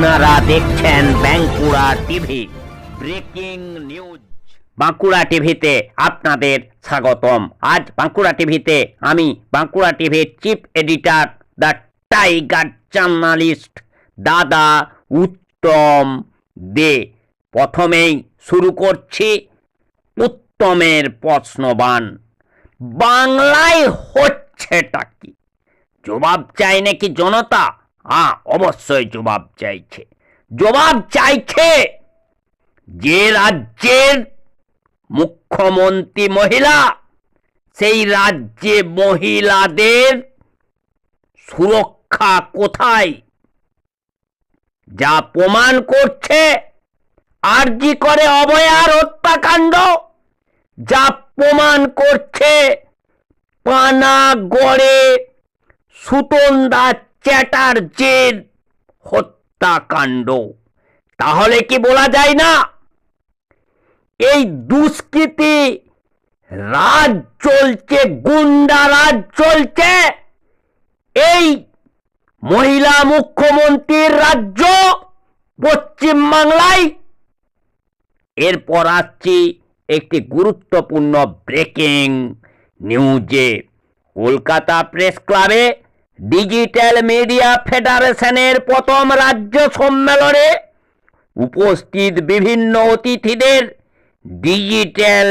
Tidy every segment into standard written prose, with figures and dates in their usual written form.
আপনারা দেখছেন Bankura TV breaking news. Bankura টিভিতে আপনাদের স্বাগতম। আজ বাঁকুড়া টিভিতে আমি বাঁকুড়া টিভির chief editor the tiger journalist দাদা উত্তম দে। প্রথমেই শুরু করছি উত্তমের প্রশ্নবাণ। বাংলায় হচ্ছেটা কি? জবাব চাই নাকি জনতা? অবশ্যই জবাব চাইছে। জবাব চাইছে যে রাজ্যের মুখ্যমন্ত্রী মহিলা, সেই রাজ্যে মহিলাদের সুরক্ষা কোথায়? যা প্রমাণ করছে আরজি করে অভয়ার হত্যাকাণ্ড, যা প্রমাণ করছে পানাগড়ে সুতন্দা চ্যাটার্জির হত্যাকাণ্ড। তাহলে কি বলা যায় না এই দুষ্কৃতি রাজ চলছে, গুন্ডা রাজ চলছে এই মহিলা মুখ্যমন্ত্রীর রাজ্য পশ্চিমবাংলায়? এরপর আসছি একটি গুরুত্বপূর্ণ ব্রেকিং নিউজে। কলকাতা প্রেস ক্লাবে ডিজিটাল মিডিয়া ফেডারেশনের প্রথম রাজ্য সম্মেলনে উপস্থিত বিভিন্ন অতিথিদের ডিজিটাল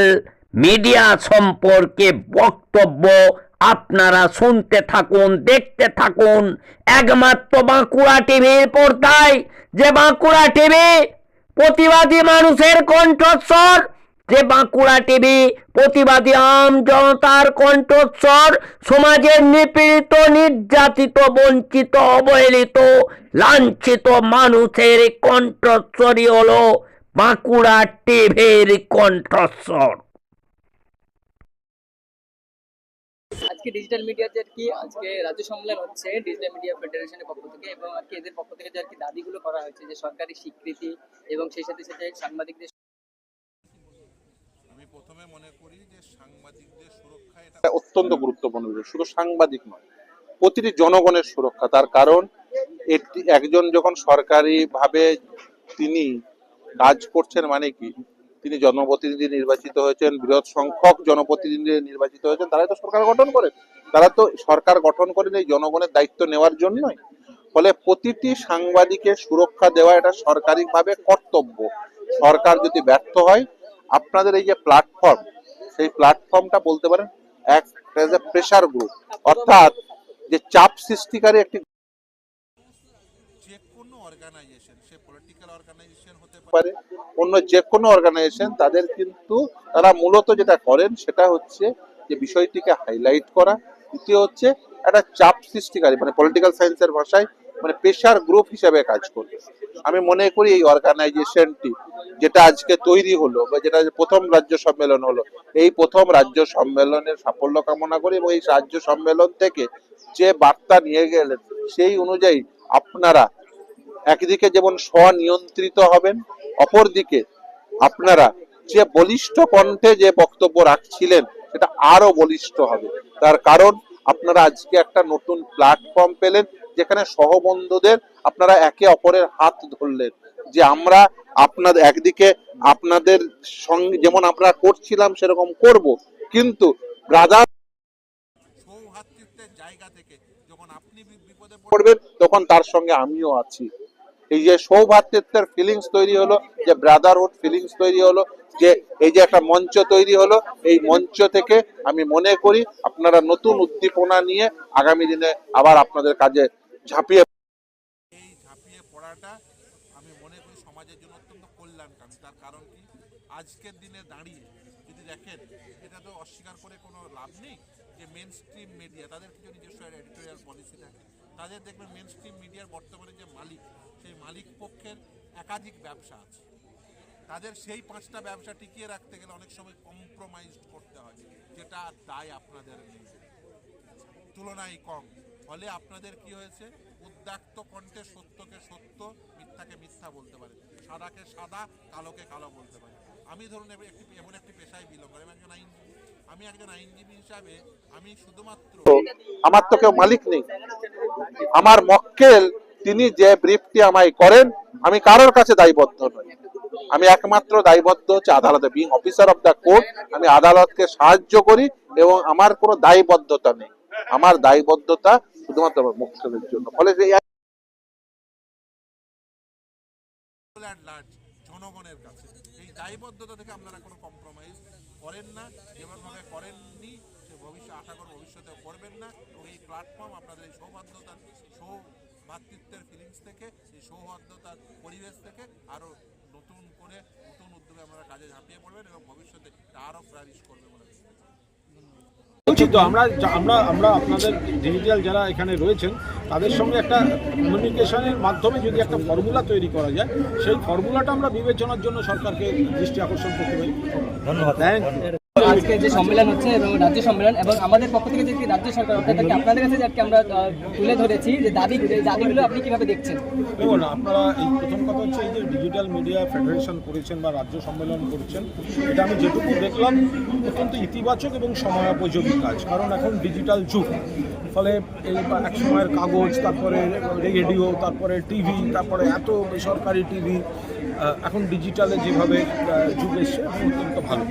মিডিয়া সম্পর্কে বক্তব্য আপনারা শুনতে থাকুন, দেখতে থাকুন একমাত্র বাঁকুড়া টিভির পর্দায়। যে বাঁকুড়া টিভি প্রতিবাদী মানুষের কণ্ঠস্বর, যে বাঁকুড়া টিভি প্রতিবাদী আম জনতার কণ্ঠস্বর, সমাজের নিপীড়িত, নির্যাতিত, বঞ্চিত, অবহেলিত, লাঞ্ছিত মানুষের কণ্ঠস্বরই হলো বাঁকুড়া টিভির কণ্ঠস্বর। আজকে ডিজিটাল মিডিয়ার যে কি আজকে রাজ্য সম্মেলন হচ্ছে ডিজিটাল মিডিয়া ফেডারেশনের পক্ষ থেকে, এবং আর কি এদের পক্ষ থেকে যে আর কি দাবিগুলো করা হয়েছে, যে সরকারি স্বীকৃতি এবং সেই সাথে সাথে সাংবাদিকদের। আমি প্রথমে মনে করি যে সাংবাদিকদের সুরক্ষা এটা অত্যন্ত গুরুত্বপূর্ণ বিষয়। শুধু সাংবাদিক নয়, প্রতিটি জনগণের সুরক্ষা। তার কারণ একজন যখন সরকারি ভাবে তিনি কাজ করছেন মানে কি, তিনি জনপ্রতিনিধি নির্বাচিত হয়েছেন, বৃহৎ সংখ্যক জনপ্রতিনিধি নির্বাচিত হয়েছেন, তারাই তো সরকার গঠন করেন। তারা তো সরকার গঠন করেন এই জনগণের দায়িত্ব নেওয়ার জন্যই। ফলে প্রতিটি সাংবাদিকের সুরক্ষা দেওয়া এটা সরকারিভাবে কর্তব্য। সরকার যদি ব্যর্থ হয়, আপনাদের এই যে প্ল্যাটফর্ম, সেই প্ল্যাটফর্মটা বলতে পারেন এক প্রেসার গ্রুপ, অর্থাৎ যে চাপ সৃষ্টিকারী একটি যে কোনো অর্গানাইজেশন, সে পলিটিক্যাল অর্গানাইজেশন হতে পারে, অন্য যে কোনো অর্গানাইজেশন, তাদের কিন্তু তারা মূলত যেটা করেন সেটা হচ্ছে যে বিষয়টিকে হাইলাইট করা। দ্বিতীয় হচ্ছে একটা চাপ সৃষ্টিকারী, মানে পলিটিক্যাল সায়েন্সের ভাষায় মানে প্রেসার গ্রুপ হিসেবে কাজ করবে। আমি মনে করি এই অর্গানাইজেশনটি যেটা আজকে তৈরি হলো বা যেটা প্রথম রাজ্য সম্মেলন হলো, এই প্রথম রাজ্য সম্মেলনের সাফল্য কামনা করি এবং এই রাজ্য সম্মেলন থেকে যে বার্তা নিয়ে গেলেন সেই অনুযায়ী আপনারা একদিকে যেমন স্বনিয়ন্ত্রিত হবেন, অপরদিকে আপনারা যে বলিষ্ঠ কণ্ঠে যে বক্তব্য রাখছিলেন সেটা আরো বলিষ্ঠ হবে। তার কারণ আপনারা আজকে একটা নতুন প্ল্যাটফর্ম পেলেন, যেখানে সহবন্ধুদের আপনারা একে অপরের হাত ধরলেন, যে আমরা আপনাদের একদিকে আপনাদের সঙ্গে যেমন আমরা করছিলাম সেরকম করব, কিন্তু ব্রাদার সৌহার্দ্যের জায়গা থেকে যখন আপনি বিপদে পড়বেন তখন তার সঙ্গে আমিও আছি। এই যে সৌভাতৃত্বের ফিলিংস তৈরি হলো, যে ব্রাদারহুড ফিলিংস তৈরি হলো, যে এই যে একটা মঞ্চ তৈরি হলো, এই মঞ্চ থেকে আমি মনে করি আপনারা নতুন উদ্দীপনা নিয়ে আগামী দিনে আবার আপনাদের কাজে ঝাঁপিয়ে পড়াটা আমি মনে করি সমাজের জন্য অত্যন্ত কল্যাণকামী। তার কারণ কি, আজকের দিনে দাঁড়িয়ে যদি দেখেন, এটা তো অস্বীকার করে কোনো লাভ নেই যে মেন স্ট্রিম মিডিয়া, তাদের কিছু নিজস্ব এডিটোরিয়াল পলিসি থাকে। তাদের দেখবেন মেন স্ট্রিম মিডিয়ার বর্তমানে যে মালিক, সেই মালিক পক্ষের একাধিক ব্যবসা আছে। তাদের সেই 5টা ব্যবসা টিকিয়ে রাখতে গেলে অনেক সময় কম্প্রোমাইজ করতে হয়, যেটা দায় আপনাদের নেই, তুলনায় কম। ফলে আপনাদের কি হয়েছে, উদ্যাক্ত কণ্ঠে সত্যকে সত্য, মিথ্যাকে মিথ্যা বলতে পারে, সাদাকে সাদা, কালোকে কালো বলতে পারে। আমি ধরুন এমন একটি পেশায় বিলং করি, আমি একজন আইনজীবী হিসাবে আমি শুধুমাত্র, আমার তো কেউ মালিক নেই, আমার মক্কেল তিনি যে ব্রিফটি আমায় করেন, আমি কারোর কাছে দায়বদ্ধ নই। আমি একমাত্র দায়বদ্ধ হচ্ছে আদালতে। Being officer of the court, আমি আদালতকে সাহায্য করি এবং আমার কোনো দায়বদ্ধতা নেই। আমার দায়বদ্ধতা শুধুমাত্র আমার মুখ্যদের জন্য। ফলে জনগণের কাছে এই দায়বদ্ধতা থেকে আপনারা কোনো কম্প্রোমাইজ করেন না, যেভাবে করেননি সে ভবিষ্যৎ আশা করব ভবিষ্যতে করবেন না। এবং এই প্ল্যাটফর্ম আপনাদের এই সৌভাগ্যতার সৌভাতৃত্বের ফিলিংস থেকে, এই সৌহার্দ্যতার পরিবেশ থেকে আরো নতুন করে নতুন উদ্যোগে আপনারা কাজে ঝাঁপিয়ে পড়বেন এবং ভবিষ্যতে আরো ফ্লারিশ করবে বলে বলছি তো আমরা আমরা আমরা আপনাদের ডিজিটাল যারা এখানে রয়েছেন তাদের সঙ্গে একটা কমিউনিকেশনের মাধ্যমে যদি একটা ফর্মুলা তৈরি করা যায়, সেই ফর্মুলাটা আমরা বিবেচনার জন্য সরকারকে দৃষ্টি আকর্ষণ করতে পারি। ধন্যবাদ। আজকে যে সম্মেলন হচ্ছে এবং রাজ্য সম্মেলন এবং আমাদের পক্ষ থেকে যে রাজ্য সরকার অর্থাৎ আপনাদের কাছে যাকে আমরা তুলে ধরেছি যে দাবিগুলো আপনি কিভাবে দেখছেন? দেখুন, আপনারা এই প্রথম কথা হচ্ছে এই যে ডিজিটাল মিডিয়া ফেডারেশন করেছেন বা রাজ্য সম্মেলন করেছেন, এটা আমি যেটুকু দেখলাম অত্যন্ত ইতিবাচক এবং সময়োপযোগী কাজ। কারণ এখন ডিজিটাল যুগ, ফলে এই এক সময়ের কাগজ, তারপরে রেডিও, তারপরে টিভি, তারপরে এত বেসরকারি টিভি, এখন ডিজিটালে যেভাবে যুগ এসছে অত্যন্ত ভালো।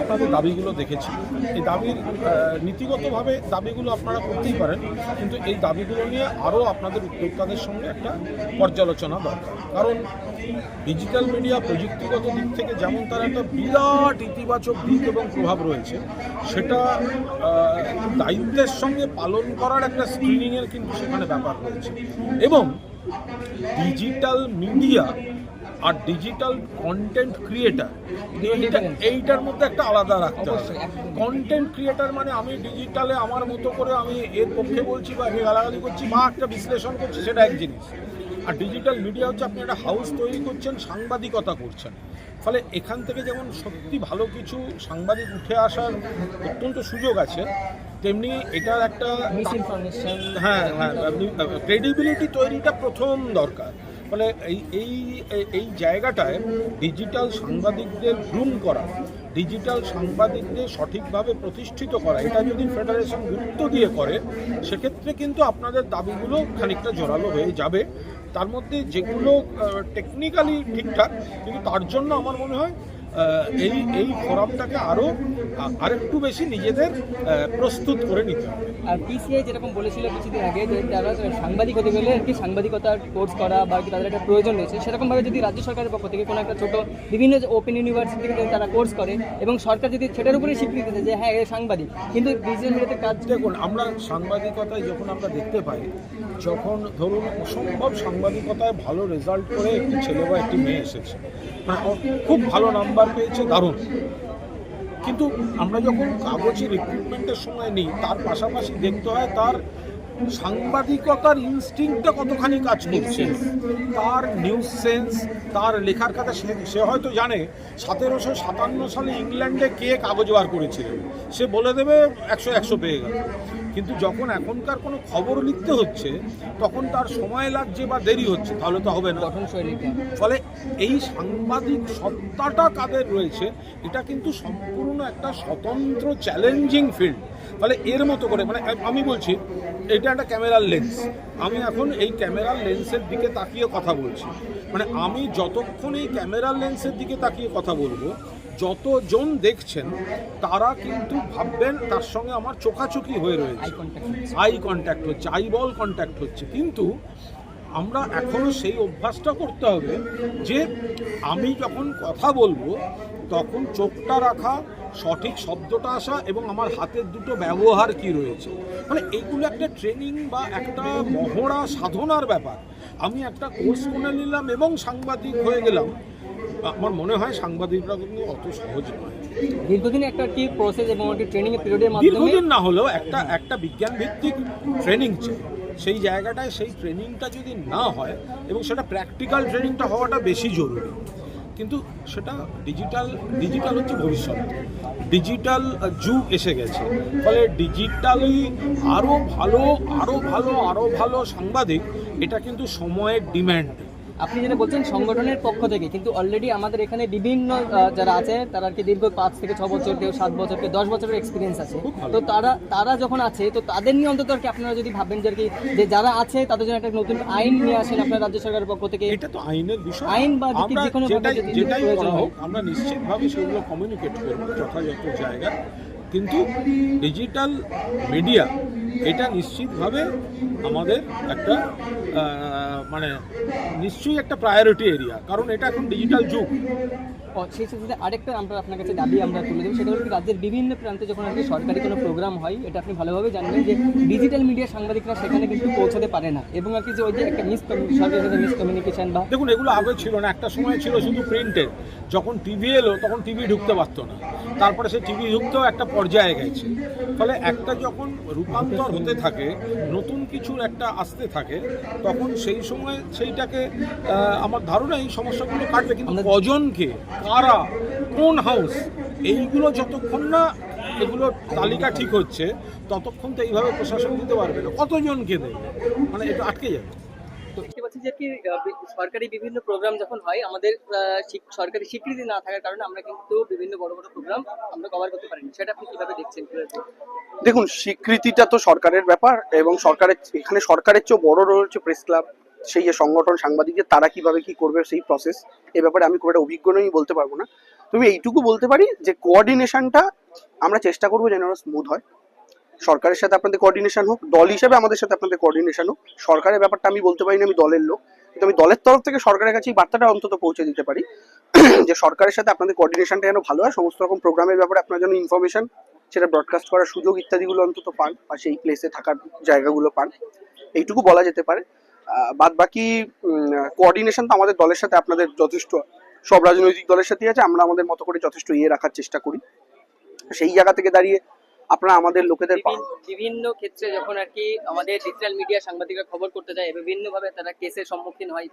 আপনাদের দাবিগুলো দেখেছি, এই দাবির নীতিগতভাবে দাবিগুলো আপনারা করতেই পারেন, কিন্তু এই দাবিগুলো নিয়ে আরও আপনাদের উদ্যোক্তাদের সঙ্গে একটা পর্যালোচনা দরকার। কারণ ডিজিটাল মিডিয়া প্রযুক্তিগত দিক থেকে যেমন তার একটা বিরাট ইতিবাচক দিক এবং প্রভাব রয়েছে, সেটা দায়িত্বের সঙ্গে পালন করার একটা স্ক্রিনিংয়ের কিন্তু সেখানে ব্যাপার রয়েছে। এবং ডিজিটাল মিডিয়া আর ডিজিটাল কন্টেন্ট ক্রিয়েটার এইটার মধ্যে একটা আলাদা রাখতে হবে। কন্টেন্ট ক্রিয়েটার মানে আমি ডিজিটালে আমার মতো করে আমি এর পক্ষে বলছি বা আমি গালাগালি করছি বা একটা বিশ্লেষণ করছি, সেটা এক জিনিস। আর ডিজিটাল মিডিয়া হচ্ছে আপনি একটা হাউস তৈরি করছেন, সাংবাদিকতা করছেন। ফলে এখান থেকে যেমন সত্যি ভালো কিছু সাংবাদিক উঠে আসার অত্যন্ত সুযোগ আছে, তেমনি এটার একটা ক্রেডিবিলিটি তৈরিটা প্রথম দরকার। ফলে এই জায়গাটায় ডিজিটাল সাংবাদিকদের গ্রুম করা, ডিজিটাল সাংবাদিকদের সঠিকভাবে প্রতিষ্ঠিত করা, এটা যদি ফেডারেশন গুরুত্ব দিয়ে করে, সেক্ষেত্রে কিন্তু আপনাদের দাবিগুলো খানিকটা জোরালো হয়ে যাবে। তার মধ্যে যেগুলো টেকনিক্যালি ঠিকঠাক, কিন্তু তার জন্য আমার মনে হয় এই ফোরামটাকে আরেকটু বেশি নিজেদের প্রস্তুত করে নিতে হবে। আর পিসিআই যেরকম বলেছিল কিছুদিন আগে যে তারা সাংবাদিক হতে গেলে আর কি সাংবাদিকতার কোর্স করা বা তাদের একটা প্রয়োজন রয়েছে, সেরকমভাবে যদি রাজ্য সরকারের পক্ষ থেকে কোনো একটা ছোটো বিভিন্ন ওপেন ইউনিভার্সিটি থেকে তারা কোর্স করে এবং সরকার যদি সেটার উপরে স্বীকৃতি দেয় যে হ্যাঁ এ সাংবাদিক, কিন্তু ডিজিটাল মিডিয়াতে কাজ। দেখুন, আমরা সাংবাদিকতায় যখন আমরা দেখতে পাই, যখন ধরুন অসম্ভব সাংবাদিকতায় ভালো রেজাল্ট করে একটি ছেলে বা একটি মেয়ে এসেছে, মানে খুব ভালো নাম্বার পেয়েছে, দারুণ, কিন্তু আমরা যখন কাগজে রিক্রুটমেন্টের সময় নিই, তার পাশাপাশি দেখতে হয় তার সাংবাদিকতার ইনস্টিংক্টটা কতখানি কাজ করছে, তার নিউজ সেন্স, তার লেখার কথা। সে হয়তো জানে 1757 সালে ইংল্যান্ডে কে কাগজ বার করেছিলেন, সে বলে দেবে 100 পেয়ে গেল। কিন্তু যখন এখনকার কোনো খবর লিখতে হচ্ছে, তখন তার সময় লাগছে বা দেরি হচ্ছে, তাহলে তো হবে না। ফলে এই সাংবাদিক সত্তাটা কাদের রয়েছে, এটা কিন্তু সম্পূর্ণ একটা স্বতন্ত্র চ্যালেঞ্জিং ফিল্ড। ফলে এর মতো করে, মানে আমি বলছি এটা একটা ক্যামেরার লেন্স, আমি এখন এই ক্যামেরার লেন্সের দিকে তাকিয়ে কথা বলছি, মানে আমি যতক্ষণ এই ক্যামেরার লেন্সের দিকে তাকিয়ে কথা বলবো, যতজন দেখছেন তারা কিন্তু ভাববেন তার সঙ্গে আমার চোখাচোখি হয়ে রয়েছে, আই কন্ট্যাক্ট হচ্ছে, আই বল কন্ট্যাক্ট হচ্ছে। কিন্তু আমরা এখনও সেই অভ্যাসটা করতে হবে যে আমি যখন কথা বলবো তখন চোখটা রাখা, সঠিক শব্দটা আসা এবং আমার হাতের দুটো ব্যবহার কি রয়েছে, মানে এইগুলো একটা ট্রেনিং বা একটা মহড়া সাধনার ব্যাপার। আমি একটা কোর্স করে নিলাম এবং সাংবাদিক হয়ে গেলাম, আমার মনে হয় সাংবাদিকরা কিন্তু অত সহজ নয়। দীর্ঘদিন একটা কি প্রসেস এবং একটা ট্রেনিং এর পিরিয়ডের মাধ্যমে, দীর্ঘদিন না হলেও একটা বিজ্ঞান ভিত্তিক ট্রেনিং চাই। সেই জায়গাটায় সেই ট্রেনিংটা যদি না হয়, এবং সেটা প্র্যাকটিক্যাল ট্রেনিংটা হওয়াটা বেশি জরুরি। কিন্তু সেটা ডিজিটাল হচ্ছে ভবিষ্যৎ, ডিজিটাল যুগ এসে গেছে। ফলে ডিজিটালি আরও ভালো সাংবাদিক, এটা কিন্তু সময়ের ডিম্যান্ড। আপনি যেটা বলছেন সংগঠনের পক্ষ থেকে, কিন্তু অলরেডি আমাদের এখানে বিভিন্ন যারা আছে তারা আর কি দীর্ঘ 5 থেকে 6 বছর, কেউ 7 বছর, কেউ 10 বছরের এক্সপিরিয়েন্স আছে। তো তারা যখন আছে, তো তাদের নিয়ে অন্তত আর কি আপনারা যদি ভাবেন যে আর কি যে যারা আছে তাদের জন্য একটা নতুন আইন নিয়ে আসেন আপনার রাজ্য সরকারের পক্ষ থেকে। এটা তো আইনের বিষয়, আইন বা আমরা যে কোনো ভাবে যদি যেটাই প্রয়োজন করা হয়। হোক আমরা নিশ্চিতভাবে সেগুলো কমিউনিকেট করবো যথাযথ জায়গায়। কিন্তু ডিজিটাল মিডিয়া এটা নিশ্চিতভাবে আমাদের একটা মানে নিশ্চয়ই একটা প্রায়োরিটি এরিয়া, কারণ এটা এখন ডিজিটাল যুগ। সেই সাথে আরেকটা আমরা আপনার কাছে দাবি আমরা তুলে দেবো, সেটা হলো কি রাজ্যের বিভিন্ন প্রান্তে যখন আর কি সরকারি কোনো প্রোগ্রাম হয়, এটা আপনি ভালোভাবে জানবেন যে ডিজিটাল মিডিয়া সাংবাদিকরা সেখানে কিন্তু পৌঁছাতে পারে না, এবং আর কি যে ওই যে একটা সরকারের সাথে মিসকমিউনিকেশন বা দেখুন এগুলো আগে ছিল না, একটা সময় ছিল শুধু প্রিন্টের। যখন টিভি এলো তখন টিভি ঢুকতে পারতো না, তারপরে সে টিভি ঢুকতেও একটা পর্যায়ে গেছে। ফলে একটা যখন রূপান্তর হতে থাকে, নতুন কিছুর একটা আসতে থাকে, তখন সেই সময় সেইটাকে আমার ধারণা এই সমস্যাগুলো কাটবে। কিন্তু কজনকে, কারা, কোন হাউস, এইগুলো যতক্ষণ না এগুলো তালিকা ঠিক হচ্ছে ততক্ষণ তো এইভাবে প্রশাসন দিতে পারবে না। কতজনকে দেবে, মানে এটা আটকে যাবে। তো দেখতে পাচ্ছি যে কি সরকারি বিভিন্ন প্রোগ্রাম যখন হয়, আমাদের সরকারি স্বীকৃতি না থাকার কারণে আমরা কিন্তু বিভিন্ন বড় বড় প্রোগ্রাম আমরা কভার করতে পারিনি। সেটা আপনি কিভাবে দেখছেন? দেখুন, স্বীকৃতিটা তো সরকারের ব্যাপার, এবং এখানে সরকারের চেয়েও বড় রয়েছে প্রেস ক্লাব, সেই যে সংগঠন, সাংবাদিকদের তারা কিভাবে কি করবে সেই প্রসেস, এ ব্যাপারে আমি খুব একটা অভিজ্ঞ নই, বলতে পারবো না। তুমি এইটুকু বলতে পারি যে কোঅর্ডিনেশনটা আমরা চেষ্টা করবো যেন স্মুথ হয়। সরকারের সাথে আপনাদের কোঅর্ডিনেশন হোক, দল হিসেবে আমাদের সাথে আপনাদের কোঅর্ডিনেশন হোক। সরকারের ব্যাপারটা আমি বলতে পারি না, আমি দলের লোক, কিন্তু আমি দলের তরফ থেকে সরকারের কাছে এই বার্তাটা অন্তত পৌঁছে দিতে পারি যে সরকারের সাথে আপনাদের কোঅর্ডিনেশনটা যেন ভালো হয়, সমস্ত রকম প্রোগ্রামের ব্যাপারে আপনার জন্য ইনফরমেশন, সেটা ব্রডকাস্ট করার সুযোগ ইত্যাদিগুলো অন্তত পান, বা সেই প্লেসে থাকার জায়গাগুলো পান, এইটুকু বলা যেতে পারে। বাদ বাকি কোঅর্ডিনেশন তো আমাদের দলের সাথে আপনাদের যথেষ্ট, সব রাজনৈতিক দলের সাথেই আছে। আমরা আমাদের মতো করে যথেষ্ট রাখার চেষ্টা করি। সেই জায়গা থেকে দাঁড়িয়ে আপনারা আমাদের লোকেদের বিভিন্ন ক্ষেত্রে যখন আর কি আমাদের ডিজিটাল মিডিয়া সাংবাদিকরা খবর করতে যায়, বিভিন্ন ভাবে তারা কেসের সম্মুখীন হয়,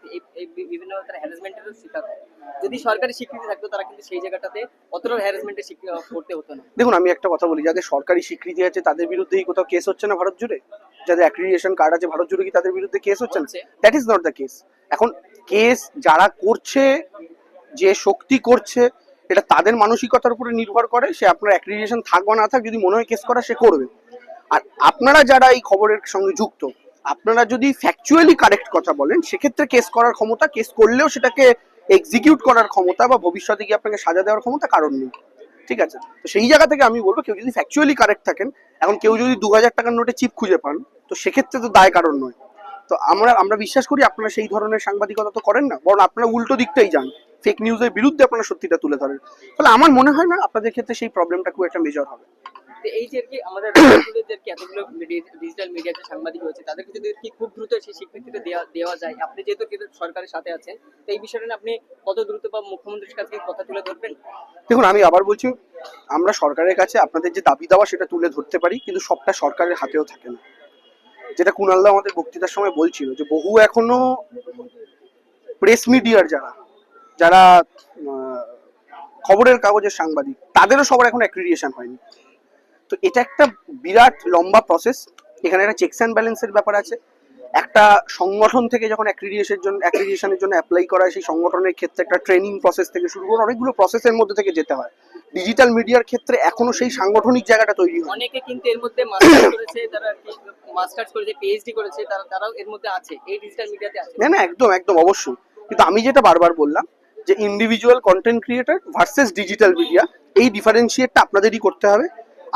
বিভিন্ন তারা হ্যারাসমেন্টেরও শিকার হয়। যদি সরকারি স্বীকৃতি থাকতো তারা কিন্তু সেই জায়গাটাতে অতটা হ্যারাসমেন্টের শিকার করতে হতো না। দেখুন, আমি একটা কথা বলি, যাদের সরকারি স্বীকৃতি আছে তাদের বিরুদ্ধেই কোথাও কেস হচ্ছে না ভারত জুড়ে? যাদের অ্যাক্রিডিটেশন কার্ড আছে ভারত জুড়ে কি তাদের বিরুদ্ধে কেস হচ্ছে না? That is not the case. এখন কেস যারা করছে, যে শক্তি করছে, এটা তাদের মানসিকতার উপরে নির্ভর করে। সে আপনার অ্যাক্রিডিটেশন থাক বা না থাক, যদি মনে হয় কেস করা, সে করবে। আর আপনারা যারা এই খবরের সঙ্গে যুক্ত, আপনারা যদি ফ্যাকচুয়ালি কারেক্ট কথা বলেন, সেক্ষেত্রে কেস করার ক্ষমতা, কেস করলেও সেটাকে এক্সিকিউট করার ক্ষমতা বা ভবিষ্যতে গিয়ে আপনাকে সাজা দেওয়ার ক্ষমতা কারণ নেই। ঠিক আছে? তো সেই জায়গা থেকে আমি বলবো, কেউ যদি ফ্যাকচুয়ালি কারেক্ট থাকেন, এখন কেউ যদি 2000 টাকার নোটে চিপ খুঁজে পান, তো সেক্ষেত্রে তো দায় কারণ নয়। তো আমরা বিশ্বাস করি আপনারা সেই ধরনের সাংবাদিকতা তো করেন না, বরং আপনারা উল্টো দিকটাই যান, ফেক নিউজের বিরুদ্ধে আপনারা সত্যিটা তুলে ধরেন। তাহলে আমার মনে হয় না আপনাদের ক্ষেত্রে সেই প্রবলেমটা খুব একটা মেজর হবে। এই যে আর কি আমাদের এতগুলো ডিজিটাল মিডিয়াতে সাংবাদিক হয়েছে, তাদেরকে যদি কি খুব দ্রুত সেই স্বীকৃতিটা দেওয়া যায়, আপনি যেহেতু সরকারের সাথে আছেন, তো এই বিষয়টা আপনি কত দ্রুত বা মুখ্যমন্ত্রীর কাছে কথা তুলে ধরবেন? দেখুন, আমি আবার বলছি, আমরা সরকারের কাছে আপনাদের যে দাবি দেওয়া সেটা তুলে ধরতে পারি, কিন্তু সবটা সরকারের হাতেও থাকে না। যেটা কুণালদা আমাদের বক্তৃতার সময় বলছিল, যে বহু এখনো প্রেস মিডিয়ার যারা খবরের কাগজের সাংবাদিক, তাদেরও সবার এখন অ্যাক্রিডিটেশন হয়নি। তো এটা একটা বিরাট লম্বা প্রসেস। এখানে একটা চেকস অ্যান্ড ব্যালেন্সের ব্যাপার আছে। একটা সংগঠন থেকে যখন অ্যাক্রিডিটেশনের জন্য অ্যাপ্লাই করা হয়, সেই সংগঠনের ক্ষেত্রে একটা ট্রেনিং প্রসেস থেকে শুরু করে অনেকগুলো প্রসেসের মধ্যে থেকে যেতে হয়। ডিজিটাল মিডিয়ার ক্ষেত্রে এখনো সেই সাংগঠনিক জায়গাটা তৈরি হয়। অনেকে কিন্তু এর মধ্যে মাস্টার্স করেছে, তারা মাস্টার্স করেছে, পিএইচডি করেছে, তারাও এর মধ্যে আছে, এই ডিজিটাল মিডিয়াতে আছে। না, একদম অবশ্যই। কিন্তু আমি যেটা বারবার বললাম, যে individual content creator versus digital media, এই ডিফারেন্সিয়েটটা আপনাদেরই করতে হবে,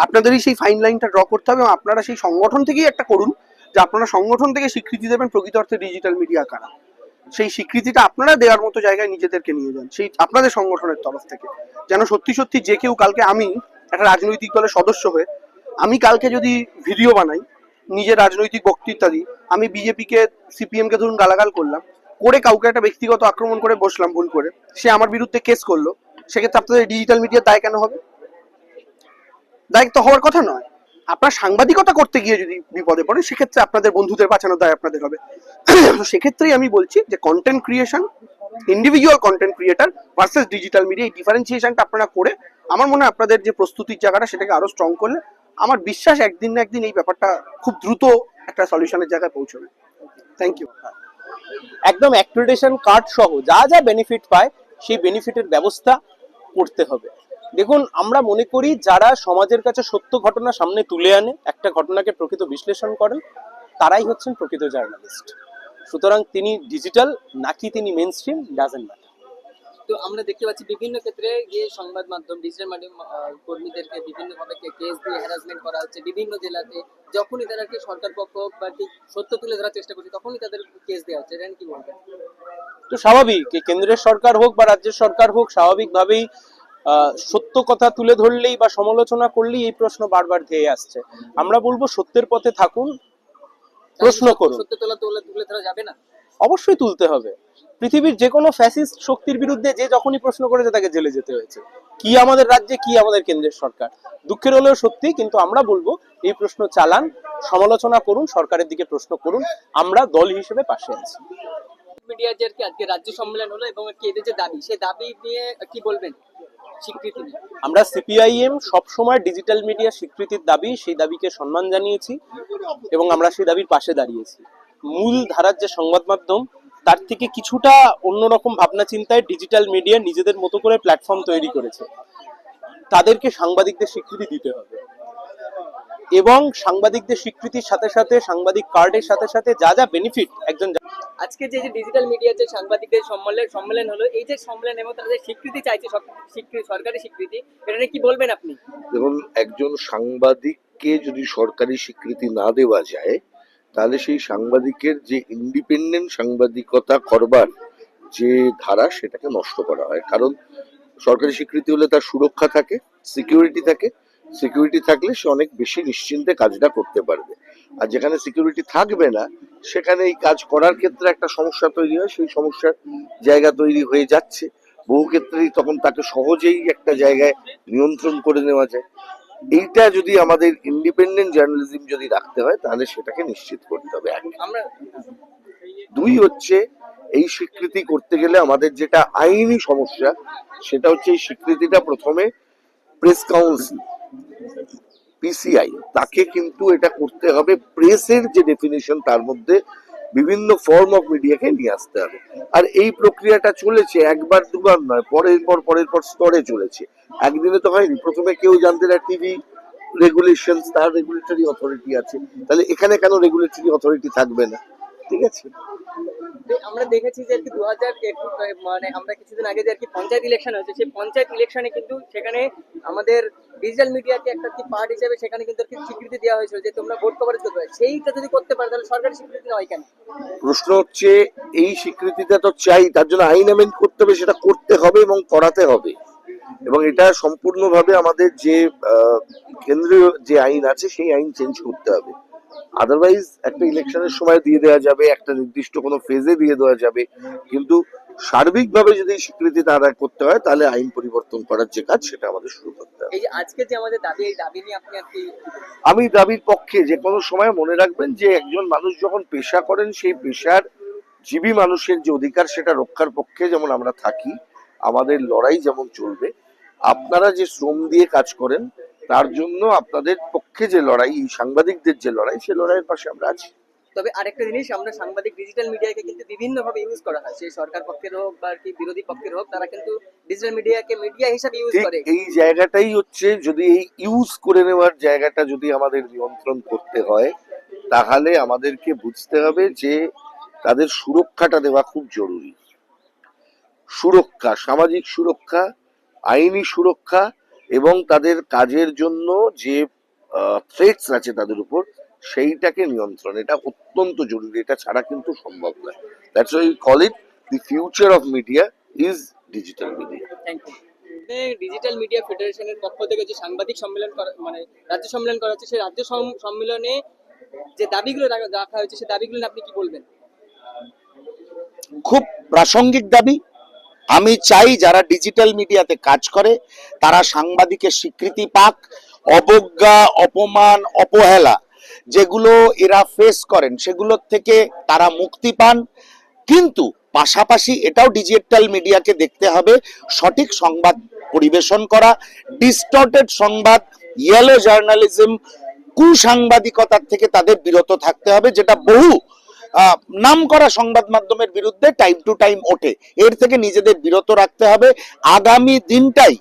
আপনাদেরই সেই ফাইন লাইনটা ড্র করতে হবে, এবং আপনারা সেই সংগঠন থেকেই একটা করুন, যে আপনারা সংগঠন থেকে স্বীকৃতি দেবেন প্রকৃত অর্থে ডিজিটাল মিডিয়া কারা। সেই স্বীকৃতিটা আপনারা দেওয়ার মতো জায়গায় নিজেদেরকে নিয়ে যান, সেই আপনাদের সংগঠনের তরফ থেকে, যেন সত্যি যে কেউ কালকে, আমি একটা রাজনৈতিক দলের সদস্য হয়ে আমি কালকে যদি ভিডিও বানাই, নিজের রাজনৈতিক বক্তৃতা দিই, আমি বিজেপিকে, সিপিএমকে ধরুন গালাগাল করলাম, করে কাউকে একটা ব্যক্তিগত আক্রমণ করে বসলাম ভুল করে, সে আমার বিরুদ্ধে কেস করলো, সেক্ষেত্রে আপনাদের ডিজিটাল মিডিয়ার দায় কেন হবে? দায় তো হওয়ার কথা নয়। আপনার সাংবাদিকতা করতে গিয়ে যদি বিপদে পড়েন, সেক্ষেত্রে আপনাদের বন্ধুদের বাঁচানোর দায় আপনাদের হবে। তো সেক্ষেত্রেই আমি বলছি যে content creation, individual content creator versus digital media, এই ডিফারেন্সিয়েশনটা আপনারা করে, আমার মনে হয় আপনাদের যে প্রস্তুতির জায়গাটা, সেটাকে আরো স্ট্রং করলে আমার বিশ্বাস একদিন না একদিন এই ব্যাপারটা খুব দ্রুত একটা সলিউশনের জায়গায় পৌঁছবে। Thank you. একদম অ্যাক্রিডিটেশন কার্ড সহ যা যা বেনিফিট পায় সেই বেনিফিটের ব্যবস্থা করতে হবে। দেখুন, আমরা মনে করি যারা সমাজের কাছে সত্য ঘটনা সামনে তুলে আনে, একটা ঘটনাকে প্রকৃত বিশ্লেষণ করেন, তারাই হচ্ছেন প্রকৃত জার্নালিস্ট। সুতরাং তিনি ডিজিটাল নাকি তিনি মেইন স্ট্রিম ডাজেন্ট ম্যাটার। তো আমরা দেখতে পাচ্ছি বিভিন্ন ক্ষেত্রে গিয়ে সংবাদ মাধ্যম ডিজিটাল মাধ্যম কর্মীদেরকে বিভিন্নভাবে কেস দিয়ে হ্যারাসমেন্ট করা হচ্ছে বিভিন্ন জেলাতে। যখনই তারা কি সরকার পক্ষ বা কি সত্য তুলে ধরার চেষ্টা করছে তখনই তাদের কেস দেওয়া হচ্ছে, এটা নিয়ে কি বলবেন? তো স্বাভাবিক, এই কেন্দ্রের সরকার হোক বা রাজ্যের সরকার হোক, স্বাভাবিকভাবেই সত্য কথা তুলে ধরলেই বা সমালোচনা করলেই এই প্রশ্ন বারবার ধেয়ে আসছে। আমরা বলবো সত্যের পথে থাকুন, প্রশ্ন করুন। সত্য তুলে ধরা যাবে না? অবশ্যই তুলতে হবে। পৃথিবীর যে কোনো ফ্যাসিস্ট শক্তির বিরুদ্ধে যে যখনই প্রশ্ন করেছে তাকে জেলে যেতে হয়েছে। কি আমাদের রাজ্যে, কি আমাদের কেন্দ্রের সরকার। দুঃখের হলেও সত্যি, কিন্তু আমরা বলবো এই প্রশ্ন চালান, সমালোচনা করুন, সরকারের দিকে প্রশ্ন করুন, আমরা দল হিসেবে পাশে আছি। মিডিয়ার যে আজকে রাজ্য সম্মেলন হলো এবং কি এদের যে দাবি, সেই দাবি নিয়ে কি বলবেন? স্বীকৃতি নিয়ে আমরা সিপিআইএম সবসময় ডিজিটাল মিডিয়া স্বীকৃতির দাবি, সেই দাবিকে সম্মান জানিয়েছি এবং আমরা সেই দাবির পাশে দাঁড়িয়েছি। মূল ধারার যে সংবাদ মাধ্যম তার থেকে কিছুটা অন্যরকম ভাবনা চিন্তায় ডিজিটাল মিডিয়া নিজেদের মতো করে প্ল্যাটফর্ম তৈরি করেছে। তাদেরকে সাংবাদিকদের স্বীকৃতি দিতে হবে এবং সাংবাদিকদের স্বীকৃতির সাথে সাথে সাংবাদিক কার্ডের সাথে সাথে যা যা বেনিফিট একজন। আজকে যে ডিজিটাল মিডিয়ার যে সাংবাদিকদের সম্মেলন হলো, এই যে সম্মেলন এবং তারা যে স্বীকৃতি চাইছে, সব স্বীকৃতি সরকারি স্বীকৃতি, এটা নিয়ে কি বলবেন আপনি? দেখুন, একজন সাংবাদিককে যদি সরকারি স্বীকৃতি না দেওয়া যায় তাহলে সেই সাংবাদিকের যে ইন্ডিপেন্ডেন্ট সাংবাদিকতা করবার যে ধারা সেটাকে নষ্ট করা হয়। কারণ সরকারি স্বীকৃতি হলে তার সুরক্ষা থাকে, সিকিউরিটি থাকে, সিকিউরিটি থাকলে সে অনেক বেশি নিশ্চিন্তে কাজটা করতে পারবে। আর যেখানে সিকিউরিটি থাকবে না সেখানে এই কাজ করার ক্ষেত্রে একটা সমস্যা তৈরি হয়, সেই সমস্যার জায়গা তৈরি হয়ে যাচ্ছে। বহু ক্ষেত্রেই তখন তাকে সহজেই একটা জায়গায় নিয়ন্ত্রণ করে নেওয়া যায়। এইটা যদি আমাদের ইন্ডিপেন্ডেন্ট জার্নালিজম যদি রাখতে হয় তাহলে সেটাকে নিশ্চিত করতে হবে। আমরা দুই হচ্ছে, এই স্বীকৃতি করতে গেলে আমাদের যেটা আইনি সমস্যা সেটা হচ্ছে এই স্বীকৃতিটা প্রথমে প্রেস কাউন্সিল পিসিআই তাকে কিন্তু এটা করতে হবে, প্রেসের যে ডেফিনেশন তার মধ্যে বিভিন্ন ফর্ম অফ মিডিয়াকে নিয়ে আসতে হবে। আর এই প্রক্রিয়াটা চলেছে একবার দুবার নয়, পরের পর স্তরে চলেছে, একদিনে তো হয়নি। প্রথমে কেউ জানতে না টিভি রেগুলেশন, তার রেগুলেটরি অথরিটি আছে, তাহলে এখানে কেন রেগুলেটরি অথরিটি থাকবে না? ঠিক আছে। আমরা দেখেছি যে 2021 মানে আমরা কিছুদিন আগে যে আর কি পঞ্চায়েত ইলেকশন হয়েছে, সেই পঞ্চায়েত ইলেকশনে কিন্তু সেখানে আমাদের ডিজিটাল মিডিয়াকে একটা কি পার্ট হিসেবে সেখানে কিন্তু স্বীকৃতি দেওয়া হয়েছিল যে তোমরা ভোট কভারেজ করতে পারো। সেইটা যদি করতে পারে তাহলে সরকারি স্বীকৃতি নয় কেন? প্রশ্ন হচ্ছে, এই স্বীকৃতিটা তো চাই, তার জন্য আইন অ্যামেন্ড করতে হবে, সেটা করতে হবে এবং করাতে হবে। এবং এটা সম্পূর্ণভাবে আমাদের যে কেন্দ্রীয় যে আইন আছে সেই আইন চেঞ্জ করতে হবে। আদারওয়াইজ একটা ইলেকশনের সময় দিয়ে দেওয়া যাবে, একটা নির্দিষ্ট কোনো ফেজে দিয়ে দেওয়া যাবে, কিন্তু সার্বিকভাবে যদি স্বীকৃতিটা আদায় করতে হয় তাহলে আইন পরিবর্তন করার যে কাজ সেটা আমাদের শুরু করতে হবে। এই যে আজকে যে আমাদের দাবি, এই দাবি নিয়ে আপনি আর কি? আমি দাবির পক্ষে। যে কোনো সময় মনে রাখবেন যে একজন মানুষ যখন পেশা করেন সেই পেশার জীবী মানুষের যে অধিকার সেটা রক্ষার পক্ষে যেমন আমরা থাকি, আমাদের লড়াই যেমন চলবে। আপনারা যে শ্রম দিয়ে কাজ করেন তার জন্য আপনাদের পক্ষে যে লড়াই, এই সাংবাদিকদের যে লড়াই, সেই লড়াইয়ের পাশে আমরা আছি। তবে আরেকটা জিনিস, আমরা সাংবাদিক ডিজিটাল মিডিয়াকে কিন্তু বিভিন্নভাবে ইউজ করা হয়, সেই সরকার পক্ষের হোক বা কি বিরোধী পক্ষের হোক, তারা কিন্তু ডিজিটাল মিডিয়াকে মিডিয়া হিসেবে ইউজ করে। এই জায়গাটাই হচ্ছে, যদি এই ইউজ করে নেওয়ার জায়গাটা যদি আমাদের নিয়ন্ত্রণ করতে হয় তাহলে আমাদেরকে বুঝতে হবে যে তাদের সুরক্ষাটা দেওয়া খুব জরুরি। সুরক্ষা, সামাজিক সুরক্ষা, আইনি সুরক্ষা এবং তাদের কাজের জন্য যে থ্রেটস আছে তাদের উপর সেইটাকে নিয়ন্ত্রণ, এটা অত্যন্ত জরুরি। এটা ছাড়া কিন্তু সম্ভব নয়। That's why we call it the future of media is digital media. Thank you. Digital media ফেডারেশনের পক্ষ থেকে যে সাংবাদিক সম্মেলন মানে রাজ্য সম্মেলন করা হচ্ছে, সেই রাজ্য সম্মেলনে যে দাবিগুলো রাখা হয়েছে, সেই দাবিগুলো আপনি কি বলবেন? খুব প্রাসঙ্গিক দাবি। আমি চাই যারা ডিজিটাল মিডিয়াতে কাজ করে তারা সাংবাদিকের স্বীকৃতি পাক। অবজ্ঞা, অপমান, অবহেলা যেগুলো এরা ফেস করেন সেগুলোর থেকে তারা মুক্তি পান। কিন্তু পাশাপাশি এটাও ডিজিটাল মিডিয়াকে দেখতে হবে সঠিক সংবাদ পরিবেশন করা, ডিস্টর্টেড সংবাদ, ইয়েলো জার্নালিজম, কুসাংবাদিকতার থেকে তাদের বিরত থাকতে হবে, যেটা বহু নামকরা সংবাদ মাধ্যমের বিরুদ্ধে টাইম টু টাইম ওঠে। এর থেকে নিজেদের বিরত রাখতে হবে। আগামী দিনটাই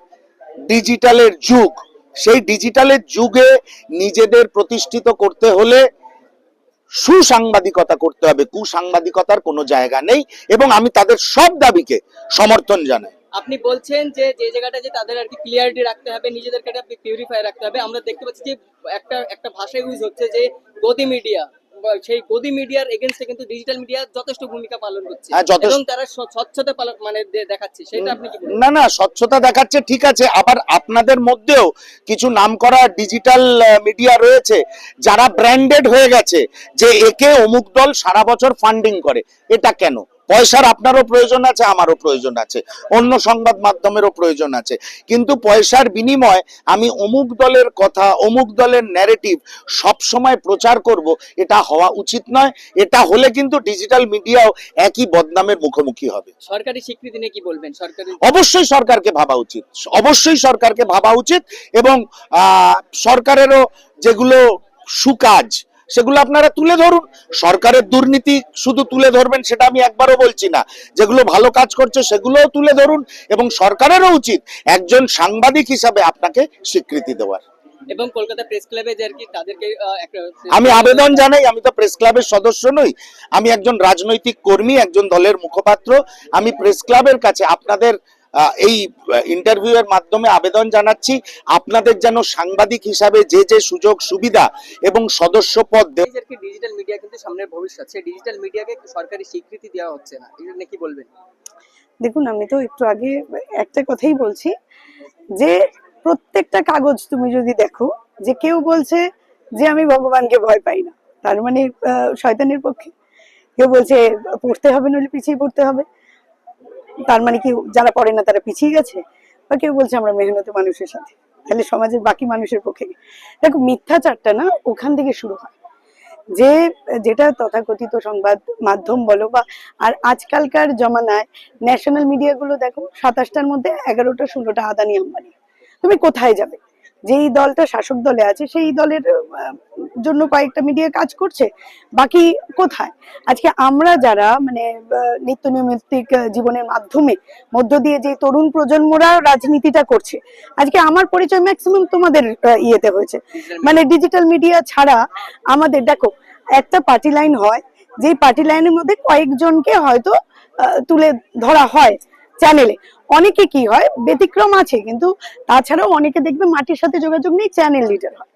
ডিজিটালের যুগ, সেই ডিজিটালের যুগে নিজেদের প্রতিষ্ঠিত করতে হলে সুসাংবাদিকতা করতে হবে, কুসাংবাদিকতার কোনো জায়গা নেই, এবং আমি তাদের সব দাবিকে সমর্থন জানাই। আপনি বলছেন যে যে জায়গাটা যে তাদের আর কি ক্লিয়ারিটি রাখতে হবে, নিজেদেরকে একটা পিউরিফাই রাখতে হবে। আমরা দেখতে পাচ্ছি যে একটা ভাষা ইউজ হচ্ছে যে গদি মিডিয়া, সেই গদি মিডিয়ার এগেইনস্টে কিন্তু ডিজিটাল মিডিয়া যথেষ্ট ভূমিকা পালন করছে এবং তারা স্বচ্ছতা পালন মানে দেখাচ্ছে, সেটা আপনি কি বলবেন? না, স্বচ্ছতা দেখাচ্ছে ঠিক আছে, আবার আপনাদের মধ্যেও কিছু নামকরা ডিজিটাল মিডিয়া রয়েছে যারা ব্র্যান্ডেড হয়ে গেছে, যে একে অমুক দল সারা বছর ফান্ডিং করে। এটা কেন? পয়সার আপনারও প্রয়োজন আছে, আমারও প্রয়োজন আছে, অন্য সংবাদ মাধ্যমেরও প্রয়োজন আছে, কিন্তু পয়সার বিনিময়ে আমি অমুক দলের কথা, অমুক দলের ন্যারেটিভ সব সময় প্রচার করব, এটা হওয়া উচিত নয়। এটা হলে কিন্তু ডিজিটাল মিডিয়াও একই বদনামের মুখোমুখি হবে। সরকারি স্বীকৃতি নিয়ে কি বলবেন? অবশ্যই সরকারকে ভাবা উচিত, অবশ্যই সরকারকে ভাবা উচিত, এবং সরকারেরও যেগুলো সুকাজ সেগুলো আপনারা তুলে ধরুন। সরকারের দুর্নীতি শুধু তুলে ধরবেন সেটা আমি একবারও বলছি না, যেগুলো ভালো কাজ করছে সেগুলোও তুলে ধরুন, এবং সরকারেরও উচিত একজন সাংবাদিক হিসাবে আপনাকে স্বীকৃতি দেওয়ার। এবং কলকাতা প্রেস ক্লাবে যে আর কি তাদেরকে আমি আবেদন জানাই, আমি তো প্রেস ক্লাবের সদস্য নই, আমি একজন রাজনৈতিক কর্মী, একজন দলের মুখপাত্র। আমি প্রেস ক্লাবের কাছে আপনাদের এই ইন্টারভিউ এর মাধ্যমে আবেদন জানাচ্ছি, আপনাদের যেন সাংবাদিক হিসাবে যে যে সুযোগ সুবিধা এবং সদস্য পদ ডিজিটাল মিডিয়া কিন্তু সামনের ভবিষ্যৎ, সেই ডিজিটাল মিডিয়াকে সরকারি স্বীকৃতি দেওয়া হচ্ছে না, এটা নিয়ে কি বলবেন? দেখুন, আমি তো একটু আগে একটা কথাই বলছি যে প্রত্যেকটা কাগজ তুমি যদি দেখো, যে কেউ বলছে যে আমি ভগবানকে ভয় পাই না, তার মানে শয়তানের পক্ষে। কেউ বলছে পড়তে হবে নইলে পিছিয়ে পড়তে হবে, তার মানে কি যারা পড়ে না তারা পিছিয়ে গেছে। বা কেউ বলছে আমরা মেহনতি মানুষের সাথে, তাহলে সমাজের বাকি মানুষের পক্ষে। দেখো, মিথ্যাচারটা না ওখান থেকে শুরু হয়, যে যেটা তথাকথিত সংবাদ মাধ্যম বলো বা আর আজকালকার জমানায় ন্যাশনাল মিডিয়াগুলো দেখো, 27টার মধ্যে 11টা 16টা আদানি আম্বানি। তুমি কোথায় যাবে? যেই দলটা শাসক দলে আছে সেই দলের জন্য কয়েকটা মিডিয়া কাজ করছে, বাকি কোথায়? আজকে আমরা যারা মানে নিত্য নৈমিত্তিক জীবনের মাধ্যমে মধ্য দিয়ে যে তরুণ প্রজন্মরা রাজনীতিটা করছে, আজকে আমার পরিচয় ম্যাক্সিমাম তোমাদের ইয়েতে হয়েছে, মানে ডিজিটাল মিডিয়া ছাড়া। আমাদের দেখো, একটা পার্টি লাইন হয়, যেই পার্টি লাইনের মধ্যে কয়েকজনকে হয়তো তুলে ধরা হয় চ্যানেলে। অনেকে কি হয়, ব্যতিক্রম আছে, কিন্তু তাছাড়াও অনেকে দেখবে মাটির সাথে যোগাযোগ নেই, চ্যানেল লিডার হয়।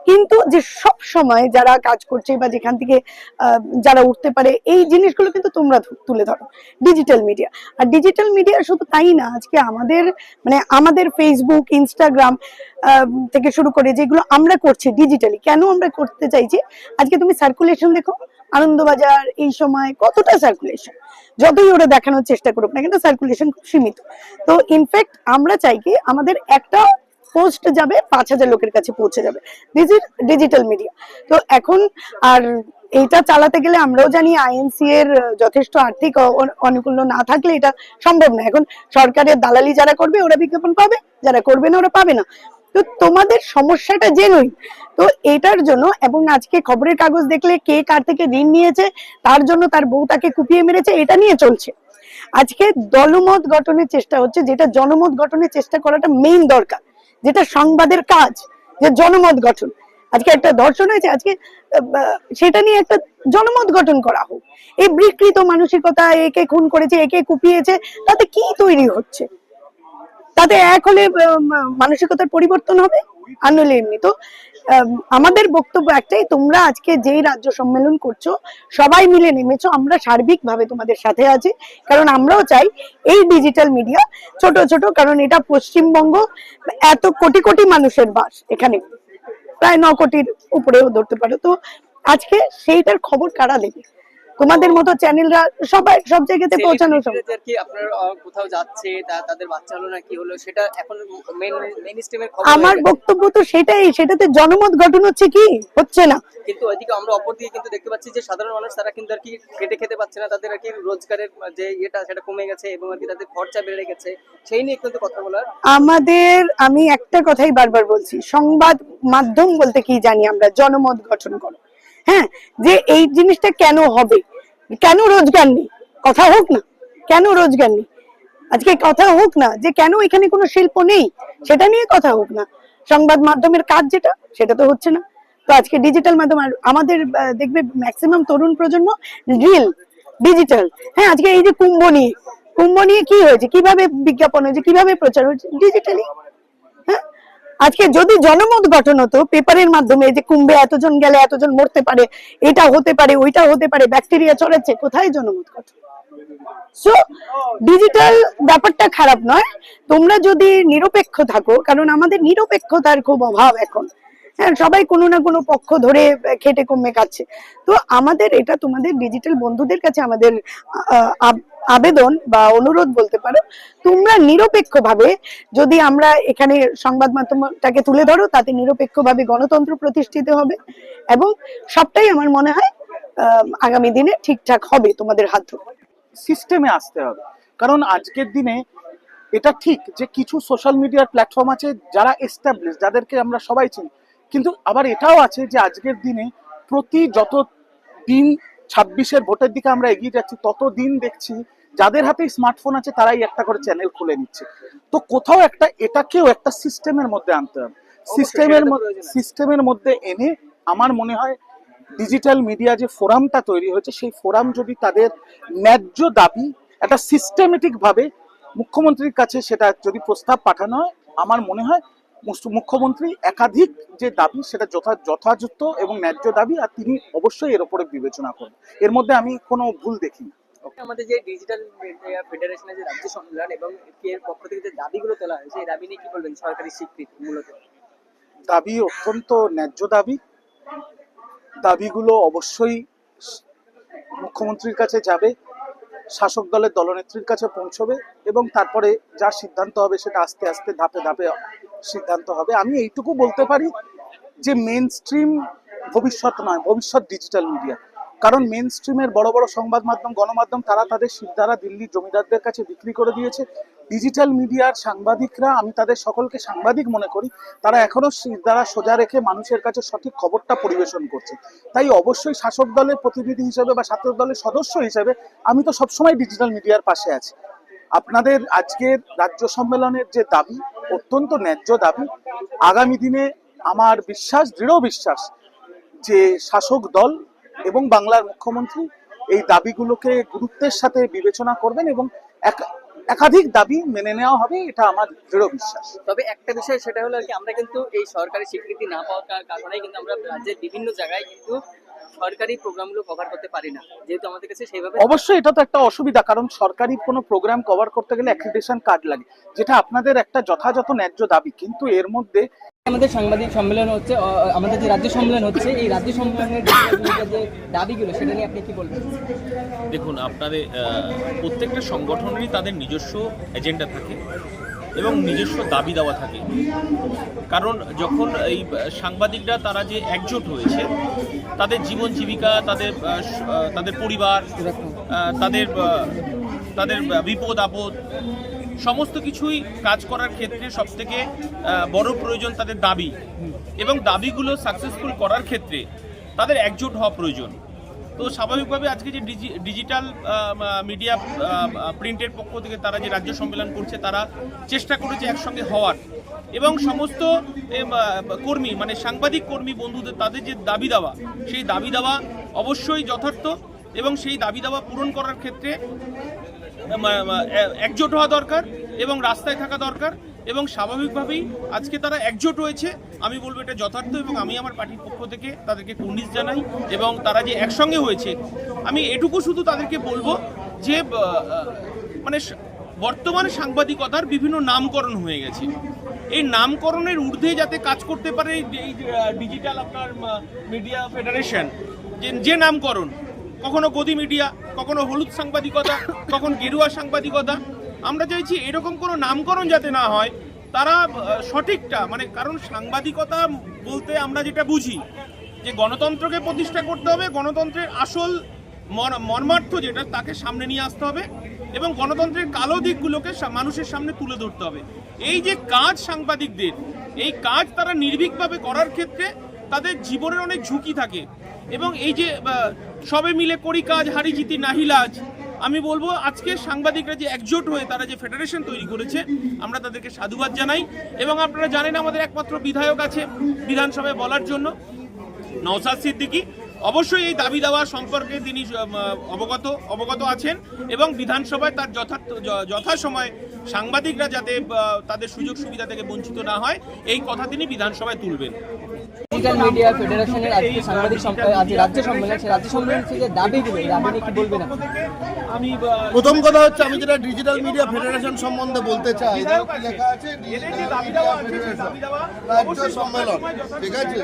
কিন্তু যে সব সময় যারা কাজ করছে বা যেখান থেকে যারা উঠতে পারে, এই জিনিসগুলো কিন্তু তোমরা তুলে ধরো ডিজিটাল মিডিয়া। আর ডিজিটাল মিডিয়া শুধু তাই না, আজকে আমাদের ফেসবুক, ইনস্টাগ্রাম থেকে শুরু করে যেগুলো আমরা করছি ডিজিটালি, কেন আমরা করতে চাইছি, আজকে তুমি সার্কুলেশন দেখো, আনন্দবাজার এই সময় কতটা সার্কুলেশন, যতই ওরা দেখানোর চেষ্টা করুক না কিন্তু সার্কুলেশন খুব সীমিত। তো ইনফ্যাক্ট আমরা চাই কি আমাদের একটা পোস্ট যাবে 5000 লোকের কাছে পৌঁছে যাবে, ডিজিটাল মিডিয়া। তো এখন আর এইটা চালাতে গেলে আমরাও জানি আইএনসি এর যথেষ্ট আর্থিক অনুকূল্য না থাকলে এটা সম্ভব না। এখন সরকারের দালালি যারা করবে ওরা বিজ্ঞাপন পাবে, যারা করবে না ওরা পাবে না। তো তোমাদের সমস্যাটা জেনুইন, তো এটার জন্য। এবং আজকে খবরের কাগজ দেখলে কে কার থেকে ঋণ নিয়েছে, তার জন্য তার বউ তাকে কুপিয়ে মেরেছে, এটা নিয়ে চলছে। আজকে দলমত গঠনের চেষ্টা হচ্ছে, যেটা জনমত গঠনের চেষ্টা করাটা মেইন দরকার, যেটা সংবাদের কাজ, যে জনমত গঠন। আজকে একটা ধর্ষণ হয়েছে, আজকে সেটা নিয়ে একটা জনমত গঠন করা হোক। এই বিকৃত মানসিকতা, একে খুন করেছে, একে কুপিয়েছে, তাতে কি তৈরি হচ্ছে? তাতে এক হলে মানসিকতার পরিবর্তন হবে, আর নইলে এমনি। তো আমাদের বক্তব্য একটাই, তোমরা আজকে যেই রাজ্য সম্মেলন করছো, সবাই মিলে নেমেছো, আমরা সার্বিকভাবে তোমাদের সাথে আছি। কারণ আমরাও চাই এই ডিজিটাল মিডিয়া ছোট ছোট, কারণ এটা পশ্চিমবঙ্গ, এত কোটি কোটি মানুষের বাস, এখানে প্রায় 9 কোটির উপরেও ধরতে পারো। তো আজকে সেইটার খবর কারা দেবে? তোমাদের মতো চ্যানেলরা সবাই সব জায়গাতে পৌঁছানো সম্ভব। আপনার কোথাও যাচ্ছে, তাদের বাচ্চা হলো না কি হলো, সেটা এখন মেইন স্ট্রিমের খবর। আমার বক্তব্য তো সেটাই, সেটাতে জনমত গঠন হচ্ছে কি হচ্ছে না। কিন্তু ওইদিকে আমরা অপরদিকে কিন্তু দেখতে পাচ্ছি যে সাধারণ মানুষ তারা কিন্তু আর কি খেতে পাচ্ছে না, তাদের আর কি রোজগারের যে ইয়েটা সেটা কমে গেছে এবং আর কি তাদের খরচা বেড়ে গেছে, সেই নিয়ে কিন্তু কথা বলার। আমি একটা কথাই বারবার বলছি, সংবাদ মাধ্যম বলতে কি জানি আমরা, জনমত গঠন করো। হ্যাঁ, যে এই জিনিসটা কেন হবে, কেন রোজগার নেই, কথা হোক না, কেন রোজগার নেই, আজকে কথা হোক না যে কেন এখানে কোনো শিল্প নেই, সেটা নিয়ে কথা হোক না। সংবাদ মাধ্যমের কাজ যেটা, সেটা তো হচ্ছে না। তো আজকে ডিজিটাল মাধ্যম, আর আমাদের দেখবে ম্যাক্সিমাম তরুণ প্রজন্ম রিল ডিজিটাল। হ্যাঁ, আজকে এই যে কুম্ভ নিয়ে কি হয়েছে, কিভাবে বিজ্ঞাপন হয়েছে, কিভাবে প্রচার হয়েছে, ডিজিটালি। হ্যাঁ, আজকে যদি জনমত গঠন হতো পেপারের মাধ্যমে, যে কুম্ভে এতজন গেলে এতজন মরতে পারে, এটা হতে পারে, ওইটা হতে পারে, ব্যাকটেরিয়া ছড়াচ্ছে, কোথায় জনমত গঠন? সো ডিজিটাল ব্যাপারটা খারাপ নয়, তোমরা যদি নিরপেক্ষ থাকো, কারণ আমাদের নিরপেক্ষতার খুব অভাব এখন। হ্যাঁ, সবাই কোনো না কোনো পক্ষ ধরে খেটে কমে খাচ্ছে। তো আমাদের এটা তোমাদের ডিজিটাল বন্ধুদের কাছে আমাদের আবেদন বা অনুরোধ বলতে পারো, তোমরা নিরপেক্ষভাবে, যদি আমরা এখানে সংবাদ মাধ্যমটাকে তুলে ধরো, তাতে নিরপেক্ষভাবে গণতন্ত্র প্রতিষ্ঠিত হবে, এবং সবটাই আমার মনে হয় আগামী দিনে ঠিকঠাক হবে তোমাদের হাত ধরে। সিস্টেমে আসতে হবে, কারণ আজকের দিনে এটা ঠিক যে কিছু সোশ্যাল মিডিয়ার প্ল্যাটফর্ম আছে যারা এস্টাবলিশ, যাদেরকে আমরা সবাই চিনি, কিন্তু আবার এটাও আছে যে আজকের দিনে প্রতি যত দিন 26-এর ভোটের দিকে আমরা এগিয়ে যাচ্ছি, তত দিন দেখছি যাদের হাতে স্মার্টফোন আছে তারাই একটা করে চ্যানেল খুলে নিচ্ছে। তো কোথাও একটা এটাকেও একটা সিস্টেমের মধ্যে আনতে হবে। সিস্টেমের মধ্যে এনে আমার মনে হয় ডিজিটাল মিডিয়া যে ফোরামটা তৈরি হয়েছে, সেই ফোরাম যদি তাদের ন্যায্য দাবি একটা সিস্টেমেটিক ভাবে মুখ্যমন্ত্রীর কাছে সেটা যদি প্রস্তাব পাঠানো হয়, আমার মনে হয় মুখ্যমন্ত্রী একাধিক যে দাবি সেটা যথাযথ এবং ন্যায্য দাবি, আর তিনি অবশ্যই এর উপরে বিবেচনা করবেন। এর মধ্যে আমি কোনো ভুল দেখি না। আমাদের যে ডিজিটাল মিডিয়া ফেডারেশনের যে রাজ্য সম্মেলন এবং এর পক্ষ থেকে যে দাবিগুলো তোলা হয়েছে, এই দাবি নিয়ে কি বলবেন? সরকারি স্বীকৃতি মূলত দাবি অত্যন্ত ন্যায্য দাবি, দাবিগুলো অবশ্যই মুখ্যমন্ত্রীর কাছে যাবে, শাসক দলের দলনেত্রীর কাছে পৌঁছবে, এবং তারপরে যা সিদ্ধান্ত হবে সেটা আস্তে আস্তে ধাপে ধাপে সিদ্ধান্ত হবে। আমি এইটুকু বলতে পারি যে মেন স্ট্রিম ভবিষ্যৎ নয়, ভবিষ্যৎ ডিজিটাল মিডিয়া। কারণ মেন স্ট্রিমের বড় বড় সংবাদ মাধ্যম, গণমাধ্যম, তারা তাদের শিরদাঁড়া দিল্লির জমিদারদের কাছে বিক্রি করে দিয়েছে। ডিজিটাল মিডিয়ার সাংবাদিকরা, আমি তাদের সকলকে সাংবাদিক মনে করি, তারা এখনো শিরদাঁড়া সোজা রেখে মানুষের কাছে সঠিক খবরটা পরিবেশন করছে। তাই অবশ্যই শাসক দলের প্রতিনিধি হিসেবে বা ছাত্র দলের সদস্য হিসেবে আমি তো সবসময় ডিজিটাল মিডিয়ার পাশে আছি। আপনাদের আজকের রাজ্য সম্মেলনের যে দাবি, অত্যন্ত ন্যায্য দাবি। আগামী দিনে আমার বিশ্বাস, দৃঢ় বিশ্বাস, যে শাসক দল এবং বাংলার মুখ্যমন্ত্রী এই দাবিগুলোকে গুরুত্বের সাথে বিবেচনা করবেন এবং একাধিক দাবি মেনে নেওয়া হবে, এটা আমার দৃঢ় বিশ্বাস। তবে একটা বিষয় সেটা হলো কি, আমরা কিন্তু এই সরকারি স্বীকৃতি না পাওয়ার কারণে কিন্তু আমরা রাজ্যের বিভিন্ন জায়গায় কিন্তু সরকারি প্রোগ্রামগুলো কভার করতে পারি না, যেহেতু আমাদের কাছে সেইভাবে। অবশ্যই এটা তো একটা অসুবিধা, কারণ সরকারি কোনো প্রোগ্রাম কভার করতে গেলে অ্যাক্রিডিটেশন কার্ড লাগে, যেটা আপনাদের একটা যথাযথ ন্যায্য দাবি। কিন্তু এর মধ্যে আমাদের সাংবাদিক সম্মেলন হচ্ছে, আমাদের যে রাজ্য সম্মেলন হচ্ছে, এই রাজ্য সম্মেলনের যে দাবিগুলো সেটা নিয়ে আপনি কি বলবেন? দেখুন, আপনাদের প্রত্যেকটা সংগঠনেরই তাদের নিজস্ব এজেন্ডা থাকে এবং নিজস্ব দাবি দেওয়া থাকে। কারণ যখন এই সাংবাদিকরা তারা যে একজোট হয়েছে, তাদের জীবন জীবিকা, তাদের পরিবার, তাদের বিপদ আপদ সমস্ত কিছুই কাজ করার ক্ষেত্রে সবথেকে বড় প্রয়োজন তাদের দাবি, এবং দাবিগুলো সাকসেসফুল করার ক্ষেত্রে তাদের একজোট হওয়া প্রয়োজন। তো স্বাভাবিকভাবে আজকে যে ডিজিটাল মিডিয়া প্রিন্টের পক্ষ থেকে তারা যে রাজ্য সম্মেলন করছে, তারা চেষ্টা করেছে একসঙ্গে হওয়ার, এবং সমস্ত কর্মী মানে সাংবাদিক কর্মী বন্ধুদের তাদের যে দাবি দেওয়া, সেই দাবি দেওয়া অবশ্যই যথার্থ, এবং সেই দাবি দেওয়া পূরণ করার ক্ষেত্রে একজোট হওয়া দরকার এবং রাস্তায় থাকা দরকার, এবং স্বাভাবিকভাবেই আজকে তারা একজোট হয়েছে। আমি বলবো এটা যথার্থ, এবং আমি আমার পার্টির পক্ষ থেকে তাদেরকে কুর্নিশ জানাই। এবং তারা যে একসঙ্গে হয়েছে, আমি এটুকু শুধু তাদেরকে বলবো যে মানে বর্তমানে সাংবাদিকতার বিভিন্ন নামকরণ হয়ে গেছে, এই নামকরণের ঊর্ধ্বে যাতে কাজ করতে পারে এই ডিজিটাল আপনার মিডিয়া ফেডারেশন, যে নামকরণ, কখনো গদি মিডিয়া, কখনো হলুদ সাংবাদিকতা, কখন গেরুয়া সাংবাদিকতা, আমরা চাইছি এরকম কোনো নামকরণ যাতে না হয়, তারা সঠিকটা মানে, কারণ সাংবাদিকতা বলতে আমরা যেটা বুঝি যে গণতন্ত্রকে প্রতিষ্ঠা করতে হবে, গণতন্ত্রের আসল মর্মার্থ যেটা তাকে সামনে নিয়ে আসতে হবে, এবং গণতন্ত্রের কালো দিকগুলোকে মানুষের সামনে তুলে ধরতে হবে। এই যে কাজ সাংবাদিকদের, এই কাজ তারা নির্ভীকভাবে করার ক্ষেত্রে তাদের জীবনের অনেক ঝুঁকি থাকে এবং এই যে সবে মিলে করি কাজ হারি জিতি নাহিলাজ, আমি বলবো আজকে সাংবাদিকরা যে একজোট হয়ে তারা যে ফেডারেশন তৈরি করেছে আমরা তাদেরকে সাধুবাদ জানাই। এবং আপনারা জানেন আমাদের একমাত্র বিধায়ক আছে বিধানসভায় বলার জন্য, নওশাদ সিদ্দিকী। অবশ্যই এই দাবি দাওয়া সম্পর্কে তিনি অবগত আছেন এবং বিধানসভায় তার যথাসময় সাংবাদিকরা যাতে তাদের সুযোগ সুবিধা থেকে বঞ্চিত না হয় এই কথা তিনি বিধানসভায় তুলবেন। ডিজিটাল মিডিয়া ফেডারেশনের আজকে সাংবাদিক আজ রাজ্য সম্মেলন, সেই রাজ্য সম্মেলন যে দাবি দিবে, দাবি নিয়ে কি বলবেন আপনি? আমি প্রথম কথা হচ্ছে আমি যেটা ডিজিটাল মিডিয়া ফেডারেশন সম্বন্ধে বলতে চাই, লেখা আছে রাজ্য সম্মেলন, ঠিক আছে,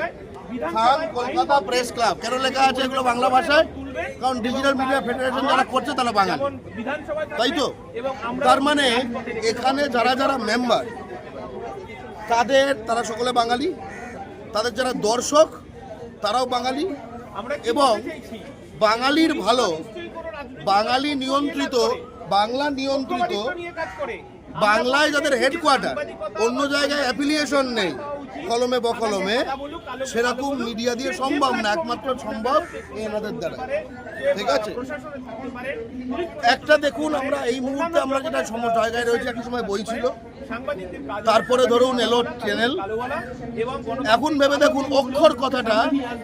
খান কলকাতা প্রেস ক্লাব। কেন লেখা আছে এগুলো বাংলা ভাষায়? কারণ ডিজিটাল মিডিয়া ফেডারেশন যারা করছে তারা বাঙালি, তাই তো? তার মানে এখানে যারা যারা মেম্বার তারা সকলে বাঙালি, তাদের যারা দর্শক তারাও বাঙালি, এবং বাঙালির ভালো, বাঙালি নিয়ন্ত্রিত, বাংলা নিয়ন্ত্রিত, বাংলায় যাদের হেডকোয়ার্টার, অন্য জায়গায় অ্যাফিলিয়েশন নেই কলমে বকলমে, সেরকম মিডিয়া দিয়ে সম্ভব না, একমাত্র সম্ভব এনাদের দ্বারা, ঠিক আছে? একটা দেখুন, আমরা এই মুহূর্তে আমরা যেটা জায়গায় রয়েছে, একটা সময় বই ছিল, তারপরে ধরুন এলো চ্যানেল। এখন ভেবে দেখুন অক্ষর কথাটা,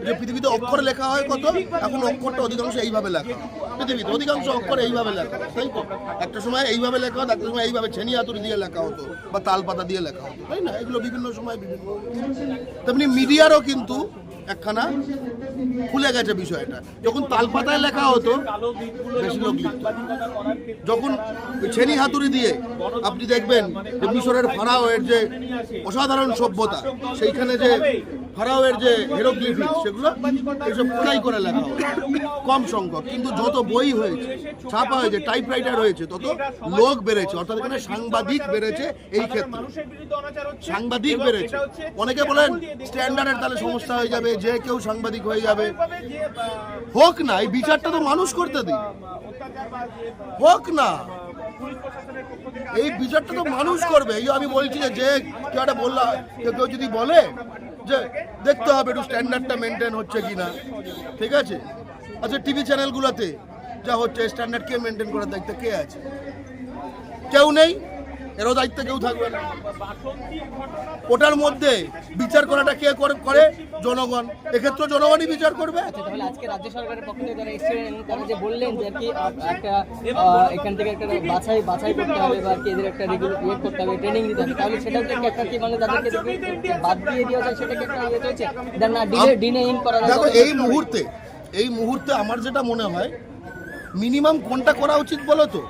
যে পৃথিবীতে অক্ষর লেখা হয় কত, এখন অক্ষরটা অধিকাংশ এইভাবে লেখা হয়, পৃথিবীতে অধিকাংশ অক্ষর এইভাবে লেখা হয়, তাই তো? একটা সময় এইভাবে লেখা হতো, একটা সময় এইভাবে ছেনি হাতুড়ি দিয়ে লেখা হতো বা তাল পাতা দিয়ে লেখা হতো, তাই না? এগুলো বিভিন্ন সময় বিভিন্ন। তেমনি মিডিয়ারও কিন্তু একখানা খুলে গেছে বিষয়টা। যখন তালপাতায় লেখা হতো বেশি লোক লিখত, যখন ছেনি হাতুড়ি দিয়ে আপনি দেখবেন যে মিশরের ফারাওয়ের যে অসাধারণ সভ্যতা, সেইখানে যে ফারাওয়ের যে হিরোগ্লিফিক, সেগুলো এইসব খোদাই করে লেখা হয় কম সংখ্যক। কিন্তু যত বই হয়েছে, ছাপা হয়েছে, টাইপরাইটার হয়েছে, তত লোক বেড়েছে, অর্থাৎ এখানে সাংবাদিক বেড়েছে। এই ক্ষেত্রে সাংবাদিক বেড়েছে। অনেকে বলেন স্ট্যান্ডার্ডের তাহলে সমস্যা হয়ে যাবে, যে কেউ সাংবাদিক হয়ে যাবে। হোক না, এই বিচারটা তো মানুষ করতে দিই, হোক না, এই বিচারটা তো মানুষ করবে। এই আমি বলছি যে কেউ একটা বললাম, কেউ যদি বলে যে দেখতে হবে একটু স্ট্যান্ডার্ডটা মেনটেন হচ্ছে কিনা, ঠিক আছে? আচ্ছা, টিভি চ্যানেলগুলোতে যা হচ্ছে স্ট্যান্ডার্ড কে মেনটেন করার দায়িত্ব কে আছে? কেউ নেই, এরও দায়িত্ব কেউ থাকবে না। ওটার মধ্যে বিচার করাটা কে করে? জনগণ। এক্ষেত্রে জনগণই বিচার করবে। তাহলে আজকে রাজ্য সরকারের পক্ষ থেকে যারা এসেছিলেন তারা যে বললেন যে আর কি একটা এখান থেকে একটা বাছাই করতে হবে বা আর কি এদের একটা রেগুলেট করতে হবে, ট্রেনিং দিতে হবে, তাহলে সেটাও কি একটা কি মানে তাদেরকে বাদ দিয়ে দেওয়া যায়, সেটাকে একটা ইয়ে চলছে না ডিনেইং করা যায়? দেখো, এই মুহূর্তে আমার যেটা মনে হয় মিনিমাম কোনটা করা উচিত বলো তো,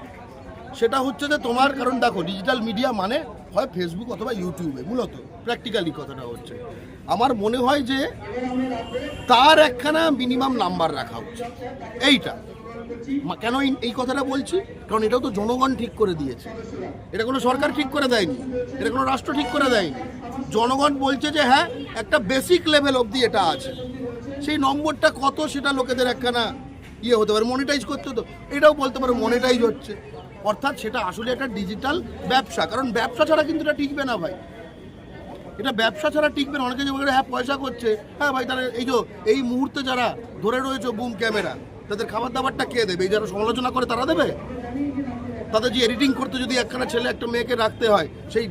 সেটা হচ্ছে যে তোমার, কারণ দেখো ডিজিটাল মিডিয়া মানে হয় ফেসবুক অথবা ইউটিউবে, মূলত প্র্যাকটিক্যালি কথাটা হচ্ছে। আমার মনে হয় যে তার একখানা মিনিমাম নাম্বার রাখা উচিত। এইটা কেন এই কথাটা বলছি, কারণ এটাও তো জনগণ ঠিক করে দিয়েছে, এটা কোনো সরকার ঠিক করে দেয়নি, এটা কোনো রাষ্ট্র ঠিক করে দেয়নি। জনগণ বলছে যে হ্যাঁ একটা বেসিক লেভেল অবধি এটা আছে, সেই নম্বরটা কত সেটা লোকেদের একখানা ইয়ে হতে পারে, মনিটাইজ করতে হতো, এটাও বলতে পারে মনিটাইজ হচ্ছে। অর্থাৎ সেটা আসলে একটা ডিজিটাল ব্যবসা, কারণ ব্যবসা ছাড়া কিন্তু এটা টিকবে না ভাই, এটা ব্যবসা ছাড়া টিকবে না। অনেকে যে বলে হ্যাঁ পয়সা করছে, হ্যাঁ ভাই, তাহলে এই মুহূর্তে যারা ধরে রয়েছে বুম ক্যামেরা, তাদের খাবার দাবারটা কে দেবে? এই যারা সমালোচনা করে তারা দেবে? তাদের যে এডিটিং করতে যদি একখানা ছেলে একটা মেয়েকে রাখতে হয়, সেই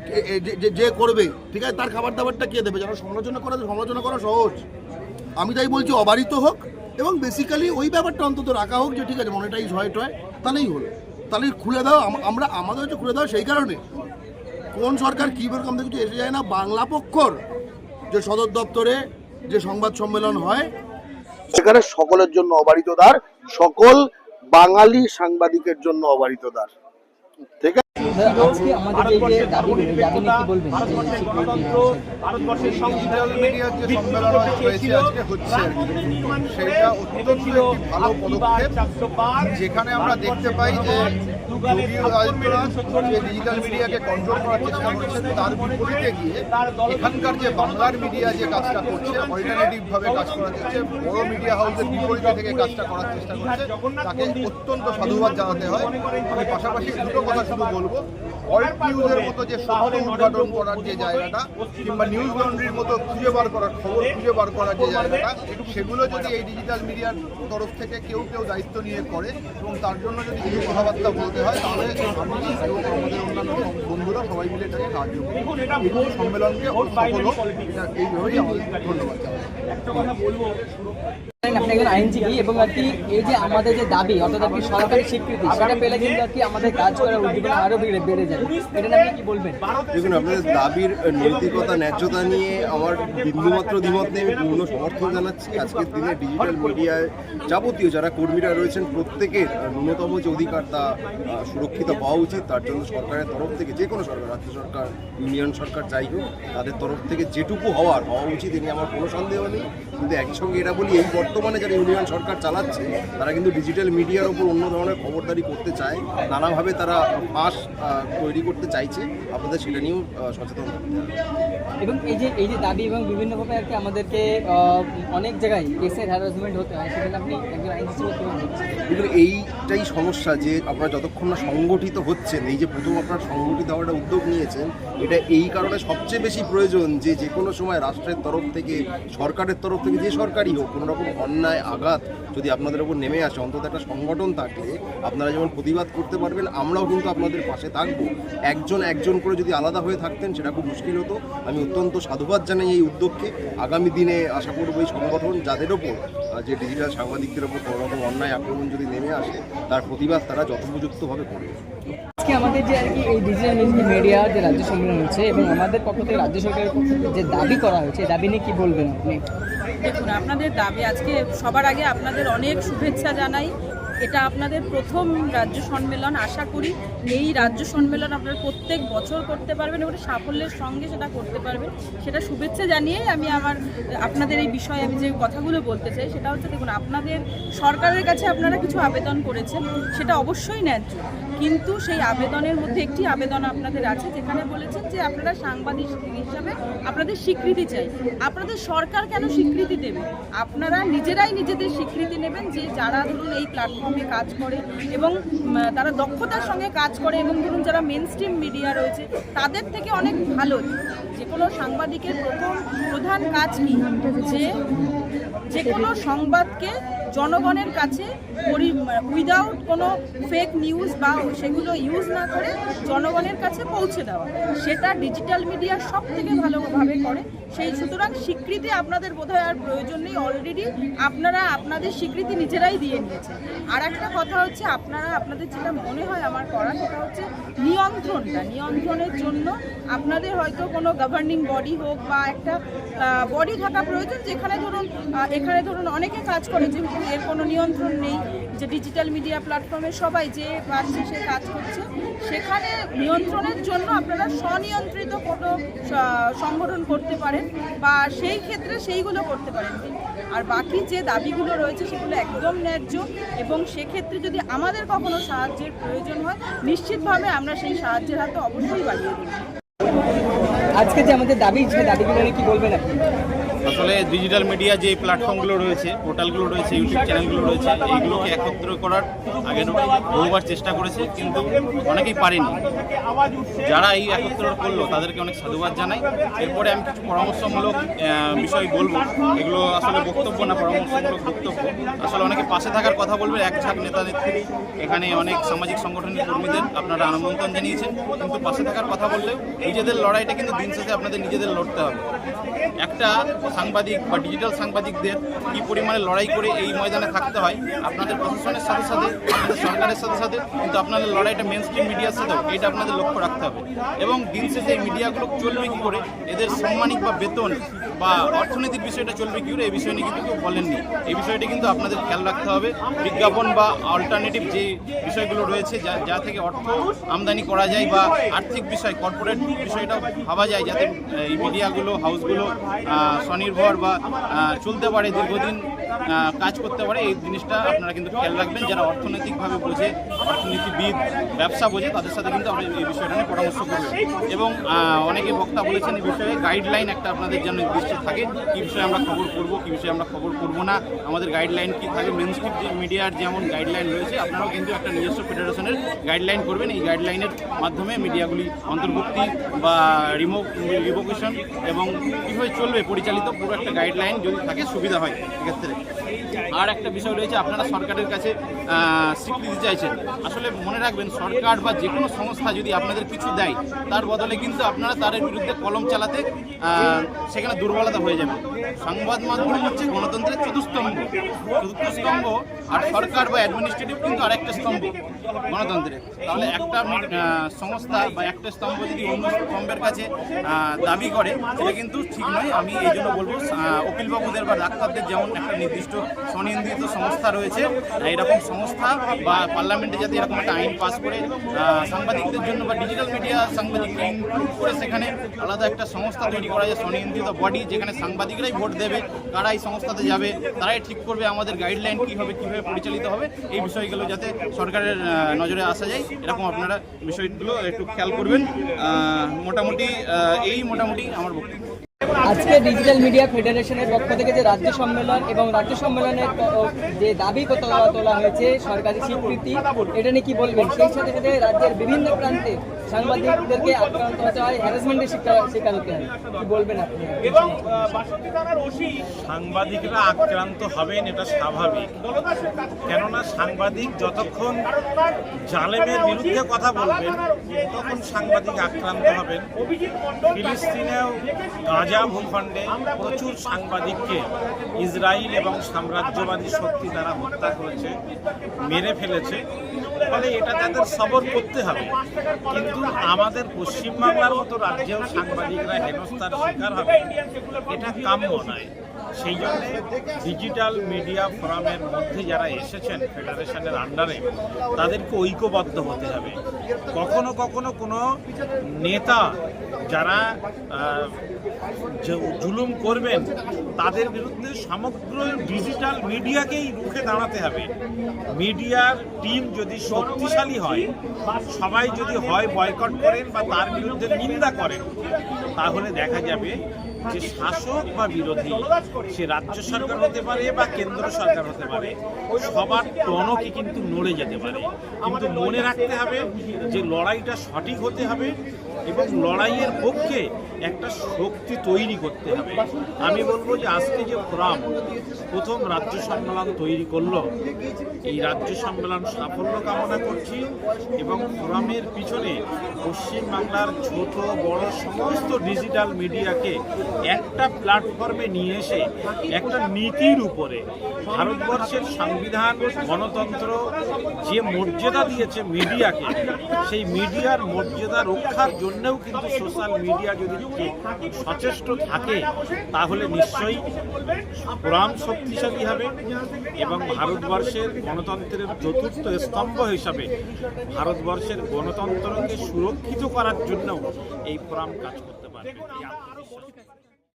যে করবে, ঠিক আছে, তার খাবার দাবারটা কে দেবে? যারা সমালোচনা করে, সমালোচনা করা সহজ। আমি তাই বলছি অবারিত হোক, এবং বেসিক্যালি ওই ব্যাপারটা অন্তত রাখা হোক যে ঠিক আছে মনিটাইজ হয় তাহলেই হলো, তাহলে খুলে দাও। আমরা আমাদের হচ্ছে খুলে দাও সেই কারণে কোন সরকার কী বের আমাদের কিছু এসে যায় না। বাংলা পক্ষর যে সদর দপ্তরে যে সংবাদ সম্মেলন হয়, সেখানে সকলের জন্য অবারিত দ্বার, সকল বাঙালি সাংবাদিকের জন্য অবারিত দ্বার, ঠিক আছে? আজকে আমাদের এই যে দাবি নিয়ে কি বলবেন? ভারতবর্ষের ডিজিটাল মিডিয়ার যে সম্মেলন হয়েছে আজকে হচ্ছে, সেটা অত্যন্ত একটি ভালো পদক্ষেপ, যেখানে আমরা দেখতে পাই যে যোগী আদিত্যনাথ যে ডিজিটাল মিডিয়াকে কন্ট্রোল করার চেষ্টা করছেন, তার বিপরীতে গিয়ে এখানকার যে বাংলার মিডিয়া যে কাজটা করছে, অল্টারনেটিভ ভাবে কাজ করা যাচ্ছে, বড় মিডিয়া হাউসের বিপরীতে থেকে কাজটা করার চেষ্টা করছে, তাকে অত্যন্ত সাধুবাদ জানাতে হয়। আমি পাশাপাশি দুটো কথা শুধু বলবো বলবো অল্ট নিউজের মতো যে সত্য উদ্ঘাটন করার যে জায়গাটা কিংবা নিউজ লন্ড্রির মতো খুঁজে বার করার খবর খুঁজে বার করার যে জায়গাটা সেগুলো যদি এই ডিজিটাল মিডিয়ার তরফ থেকে কেউ দায়িত্ব নিয়ে করে এবং তার জন্য যদি কিছু কথাবার্তা বলতে হয় তাহলে আমি এবং আমাদের অন্যান্য বন্ধুরা সবাই মিলে এটাকে সাহায্য করি এবং সম্মেলনকে সফল হোক এটা এইভাবেই আমাদের ধন্যবাদ আপনি একজন আইনজীবী এবং আর কি এই যে আমাদের যে দাবি অর্থাৎ আর কি সরকারি স্বীকৃতি সেটা পেলে কিন্তু আর কি আমাদের কাজ করার উদ্দীপনা আরো বেড়ে যাবে, এটা নিয়ে আপনি কি বলবেন? দেখুন, আপনাদের দাবির নৈতিকতা ন্যায্যতা নিয়ে আমার বিন্দুমাত্র দ্বিমত নেই, আমি পূর্ণ সমর্থন জানাচ্ছি। আজকের দিনে ডিজিটাল মিডিয়ায় যাবতীয় যারা কর্মীরা রয়েছেন প্রত্যেকের ন্যূনতম যে অধিকার তা সুরক্ষিত পাওয়া উচিত। তার জন্য সরকারের তরফ থেকে যে কোনো সরকার, রাজ্য সরকার, ইউনিয়ন সরকার যাই হোক, তাদের তরফ থেকে যেটুকু হওয়া উচিত এ নিয়ে আমার কোনো সন্দেহ নেই। কিন্তু একই সঙ্গে এটা বলি, এই বর্তমানে যারা ইউনিয়ন সরকার চালাচ্ছে তারা কিন্তু ডিজিটাল মিডিয়ার ওপর অন্য ধরনের খবরদারি করতে চায়, নানাভাবে তারা ফাঁস তৈরি করতে চাইছে। আপনাদের সেটা নিয়েও সচেতন থাকতে হবে। এবং এই যে দাবি এবং বিভিন্নভাবে আর কি আমাদেরকে অনেক জায়গায় কেসের হ্যারাসমেন্ট হতে হয়, সেখানে আপনি একজন আইনজীবী দেখুন, এইটাই সমস্যা যে আপনারা যতক্ষণ না সংগঠিত হচ্ছেন, এই যে প্রথম আপনারা সংগঠিত হওয়ার উদ্যোগ নিয়েছেন, এটা এই কারণে সবচেয়ে বেশি প্রয়োজন যে কোনো সময় রাষ্ট্রের তরফ থেকে, সরকারের তরফ থেকে, যে সরকারই হোক, কোনো রকম অন্যায় আঘাত যদি আপনাদের উপর নেমে আসে, অন্তত একটা সংগঠন থাকলে আপনারা যেমন প্রতিবাদ করতে পারবেন, আমরাও কিন্তু আপনাদের পাশে থাকবো। একজন করে যদি আলাদা হয়ে থাকতেন সেটা খুব মুশকিল হতো। আমি অত্যন্ত সাধুবাদ জানাই এই উদ্যোগকে। আগামী দিনে আশা করবো এই সংগঠন যাদের ওপর, যে ডিজিটাল সাংবাদিকদের ওপর কোনো রকম অন্যায় আক্রমণ যদি নেমে আসে, তার প্রতিবাদ তারা যথোপযুক্তভাবে করবে। আজকে আমাদের যে আর কি এই ডিজিটাল মিডিয়া যে রাজ্য সম্মেলন হচ্ছে এবং আমাদের পক্ষ থেকে রাজ্য সরকারের পক্ষ থেকে যে দাবি করা হয়েছে, দাবি নিয়ে কি বলবেন আপনি? দেখুন, আপনাদের দাবি আজকে সবার আগে আপনাদের অনেক শুভেচ্ছা জানাই। এটা আপনাদের প্রথম রাজ্য সম্মেলন। আশা করি এই রাজ্য সম্মেলন আপনারা প্রত্যেক বছর করতে পারবেন এবং সাফল্যের সঙ্গে সেটা করতে পারবেন, সেটা শুভেচ্ছা জানিয়েই আমি আপনাদের এই বিষয়ে আমি যে কথাগুলো বলতে চাই সেটা হচ্ছে, দেখুন, আপনাদের সরকারের কাছে আপনারা কিছু আবেদন করেছেন, সেটা অবশ্যই ন্যায্য, কিন্তু সেই আবেদনের মধ্যে একটি আবেদন আপনাদের আছে যেখানে বলেছেন যে আপনারা সাংবাদিক হিসাবে আপনাদের স্বীকৃতি চাই। আপনাদের সরকার কেন স্বীকৃতি দেবে? আপনারা নিজেরাই নিজেদের স্বীকৃতি নেবেন যে যারা ধরুন এই প্ল্যাটফর্মে কাজ করে এবং তারা দক্ষতার সঙ্গে কাজ করে এবং ধরুন যারা মেন স্ট্রিম মিডিয়া রয়েছে তাদের থেকে অনেক ভালো। যে কোনো সাংবাদিকের প্রধান কাজ কি? যে কোনো সংবাদকে জনগণের কাছে উইদাউট কোনো ফেক নিউজ বা সেগুলো ইউজ না করে জনগণের কাছে পৌঁছে দেওয়া, সেটা ডিজিটাল মিডিয়া সব থেকে ভালোভাবে করে। সেই সুতরাং স্বীকৃতি আপনাদের বোধহয় আর প্রয়োজন নেই, অলরেডি আপনারা আপনাদের স্বীকৃতি নিজেরাই দিয়ে নিয়েছেন। আর একটা কথা হচ্ছে, আপনাদের যেটা মনে হয় আমার করা, সেটা হচ্ছে নিয়ন্ত্রণের জন্য আপনাদের হয়তো কোনো গভর্নিং বডি হোক বা একটা বডি থাকা প্রয়োজন, যেখানে এখানে ধরুন অনেকে কাজ করে যে এর কোনো নিয়ন্ত্রণ নেই, যে ডিজিটাল মিডিয়া প্ল্যাটফর্মে সবাই যে পারছে সে কাজ করছে, সেখানে নিয়ন্ত্রণের জন্য আপনারা স্বনিয়ন্ত্রিত কোনো সংগঠন করতে পারেন বা সেই ক্ষেত্রে সেইগুলো করতে পারেন। আর বাকি যে দাবিগুলো রয়েছে সেগুলো একদম ন্যায্য এবং সেক্ষেত্রে যদি আমাদের কখনো সাহায্যের প্রয়োজন হয়, নিশ্চিতভাবে আমরা সেই সাহায্যের হাত অবশ্যই বাড়িয়ে দেব। আজকে যে আমাদের দাবি, সেই দাবিগুলো নিয়ে কি বলবেন আপনি? আসলে ডিজিটাল মিডিয়া যে প্ল্যাটফর্মগুলো রয়েছে, পোর্টালগুলো রয়েছে, ইউটিউব চ্যানেলগুলো রয়েছে, এইগুলোকে একত্র করার আগে বহুবার চেষ্টা করেছে, কিন্তু অনেকেই পারেনি। যারা এই একত্র করলো তাদেরকে অনেক সাধুবাদ জানাই। এরপরে আমি কিছু পরামর্শমূলক বিষয় বলবো, এগুলো আসলে বক্তব্য না, পরামর্শমূলক বক্তব্য। আসলে অনেকে পাশে থাকার কথা বলবে, এক ঝাঁক নেতা নেত্রী, এখানে অনেক সামাজিক সংগঠনের কর্মীদের আপনারা আমন্ত্রণ জানিয়েছেন, কিন্তু পাশে থাকার কথা বললেও নিজেদের লড়াইটা কিন্তু দিন শেষে আপনাদের নিজেদের লড়তে হবে। একটা সাংবাদিক বা ডিজিটাল সাংবাদিকদের কী পরিমাণে লড়াই করে এই ময়দানে থাকতে হয়, আপনাদের প্রশাসনের সাথে সাথে, আপনাদের সরকারের সাথে সাথে, কিন্তু আপনাদের লড়াইটা মেন স্ট্রিম মিডিয়ার সাথেও, এটা আপনাদের লক্ষ্য রাখতে হবে। এবং দিন শেষে এই মিডিয়াগুলো চলবে কী করে, এদের সাম্মানিক বা বেতন বা অর্থনীতির বিষয়টা চলবে কী করে, এই বিষয় নিয়ে কিন্তু কেউ বলেননি। এই বিষয়টি কিন্তু আপনাদের খেয়াল রাখতে হবে। বিজ্ঞাপন বা অল্টারনেটিভ যে বিষয়গুলো রয়েছে, যা থেকে অর্থ আমদানি করা যায় বা আর্থিক বিষয়, কর্পোরেট বিষয়টাও ভাবা যায়, যাতে এই মিডিয়াগুলো, হাউসগুলো স্বনির্ভর বা চলতে পারে, দীর্ঘদিন কাজ করতে পারে, এই জিনিসটা আপনারা কিন্তু খেয়াল রাখবেন। যারা অর্থনৈতিকভাবে বোঝে, অর্থনীতিবিদ, ব্যবসা বোঝে, তাদের সাথে কিন্তু আমরা এই বিষয়টা নিয়ে পরামর্শ করব। এবং অনেকে বক্তা বলেছেন এই বিষয়ে গাইডলাইন একটা আপনাদের যেন নির্দিষ্ট থাকে, কী বিষয়ে আমরা খবর করব, কী বিষয়ে আমরা খবর করব না, আমাদের গাইডলাইন কী থাকে, মেন স্ক্রিপ্ট মিডিয়ার যেমন গাইডলাইন রয়েছে, আপনারাও কিন্তু একটা নিজস্ব ফেডারেশনের গাইডলাইন করবেন। এই গাইডলাইনের মাধ্যমে মিডিয়াগুলি অন্তর্ভুক্তি বা রিভোকেশন এবং কীভাবে চলবে পরিচালিত পুরো একটা গাইডলাইন যদি থাকে সুবিধা হয় এক্ষেত্রে। আর একটা বিষয় রয়েছে, আপনারা সরকারের কাছে স্বীকৃতি চাইছেন। আসলে মনে রাখবেন, সরকার বা যে কোনো সংস্থা যদি আপনাদের কিছু দেয়, তার বদলে কিন্তু আপনারা তার বিরুদ্ধে কলম চালাতে সেখানে দুর্বলতা হয়ে যাবে। সংবাদ মাধ্যম হচ্ছে গণতন্ত্রের চতুর্থ স্তম্ভ, আর সরকার বা অ্যাডমিনিস্ট্রেটিভ কিন্তু আরেকটা স্তম্ভ গণতন্ত্রে। তাহলে একটা সংস্থা বা একটা স্তম্ভ যদি অন্য স্তম্ভের কাছে দাবি করে, সেটা কিন্তু ঠিক নয়। আমি এই জন্য বলবো, উকিলবাবুদের বা ডাক্তারদের যেমন একটা নির্দিষ্ট স্বনিয়ন্ত্রিত সংস্থা রয়েছে, এরকম সংস্থা বা পার্লামেন্টে যাতে এরকম একটা আইন পাস করে সাংবাদিকদের জন্য বা ডিজিটাল মিডিয়া সাংবাদিককে ইনক্লুড করে সেখানে আলাদা একটা সংস্থা তৈরি করা যায়, স্বনিয়ন্ত্রিত বডি, যেখানে সাংবাদিকরাই ভোট দেবে, কারা এই সংস্থাতে যাবে, তারাই ঠিক করবে আমাদের গাইডলাইন কী হবে, কীভাবে পরিচালিত হবে। এই বিষয়গুলো যাতে সরকারের নজরে আসা যায়, এরকম আপনারা বিষয়গুলো একটু খেয়াল করবেন। মোটামুটি আমার বক্তব্য। আজকে ডিজিটাল মিডিয়া ফেডারেশনের পক্ষ থেকে যে রাজ্য সম্মেলন এবং রাজ্য সম্মেলনের যে দাবি তোলা হয়েছে সরকারি স্বীকৃতি, এটা নিয়ে কি বলবেন? সেই সাথে সাথে রাজ্যের বিভিন্ন প্রান্তে সাংবাদিকদেরকে আক্রান্ত হতে হয়, হ্যারাসমেন্টের শিকার হতে হয়, কি বলবেন আপনি? সাংবাদিকরা আক্রান্ত হবেন, এটা স্বাভাবিক। কেননা সাংবাদিক যতক্ষণ জালেমের বিরুদ্ধে কথা বলবেন, তখন সাংবাদিক আক্রান্ত হবেন। ফিলিস্তিনেও গাজা ভূখণ্ডে প্রচুর সাংবাদিককে ইসরায়েল এবং সাম্রাজ্যবাদী শক্তি দ্বারা হত্যা করেছে, মেরে ফেলেছে। ফলে এটা তাদের সবর করতে হবে। কিন্তু আমাদের পশ্চিমবাংলার মতো রাজ্যেও সাংবাদিকরা হেনস্থার শিকার হবে, এটা কাম্য নয়। সেই জন্য ডিজিটাল মিডিয়া ফোরামের মধ্যে যারা এসেছেন ফেডারেশনের আন্ডারে, তাদেরকে ঐক্যবদ্ধ হতে হবে। কখনো কখনো কোনো নেতা যারা জুলুম করবেন, তাদের বিরুদ্ধে সমগ্র ডিজিটাল মিডিয়াকেই রুখে দাঁড়াতে হবে। মিডিয়ার টিম যদি শক্তিশালী হয়, সবাই যদি হয় বয়কট করেন বা তার বিরুদ্ধে নিন্দা করেন, তাহলে দেখা যাবে যে শাসক বা বিরোধী, সে রাজ্য সরকার হতে পারে বা কেন্দ্র সরকার হতে পারে, সবার টনকে কিন্তু নড়ে যেতে পারে। কিন্তু মনে রাখতে হবে যে লড়াইটা সঠিক হতে হবে এবং লড়াইয়ের পক্ষে একটা শক্তি তৈরি করতে হবে। আমি বলবো যে আজকে যে ফোরাম প্রথম রাজ্য সম্মেলন তৈরি করলো, এই রাজ্য সম্মেলন সাফল্য কামনা করছি এবং ফোরামের পিছনে পশ্চিমবাংলার ছোট বড় সমস্ত ডিজিটাল মিডিয়াকে একটা প্ল্যাটফর্মে নিয়ে এসে একটা নীতির উপরে ভারতবর্ষের সংবিধান, গণতন্ত্র যে মর্যাদা দিয়েছে মিডিয়াকে, সেই মিডিয়ার মর্যাদা রক্ষার জন্যও কিন্তু সোশ্যাল মিডিয়া যদি সচেষ্ট থাকে, তাহলে নিশ্চয়ই ফোরাম শক্তিশালী হবে এবং ভারতবর্ষের গণতন্ত্রের চতুর্থ স্তম্ভ হিসাবে ভারতবর্ষের গণতন্ত্রকে সুরক্ষিত করার জন্য এই ফোরাম কাজ করতে পারবে।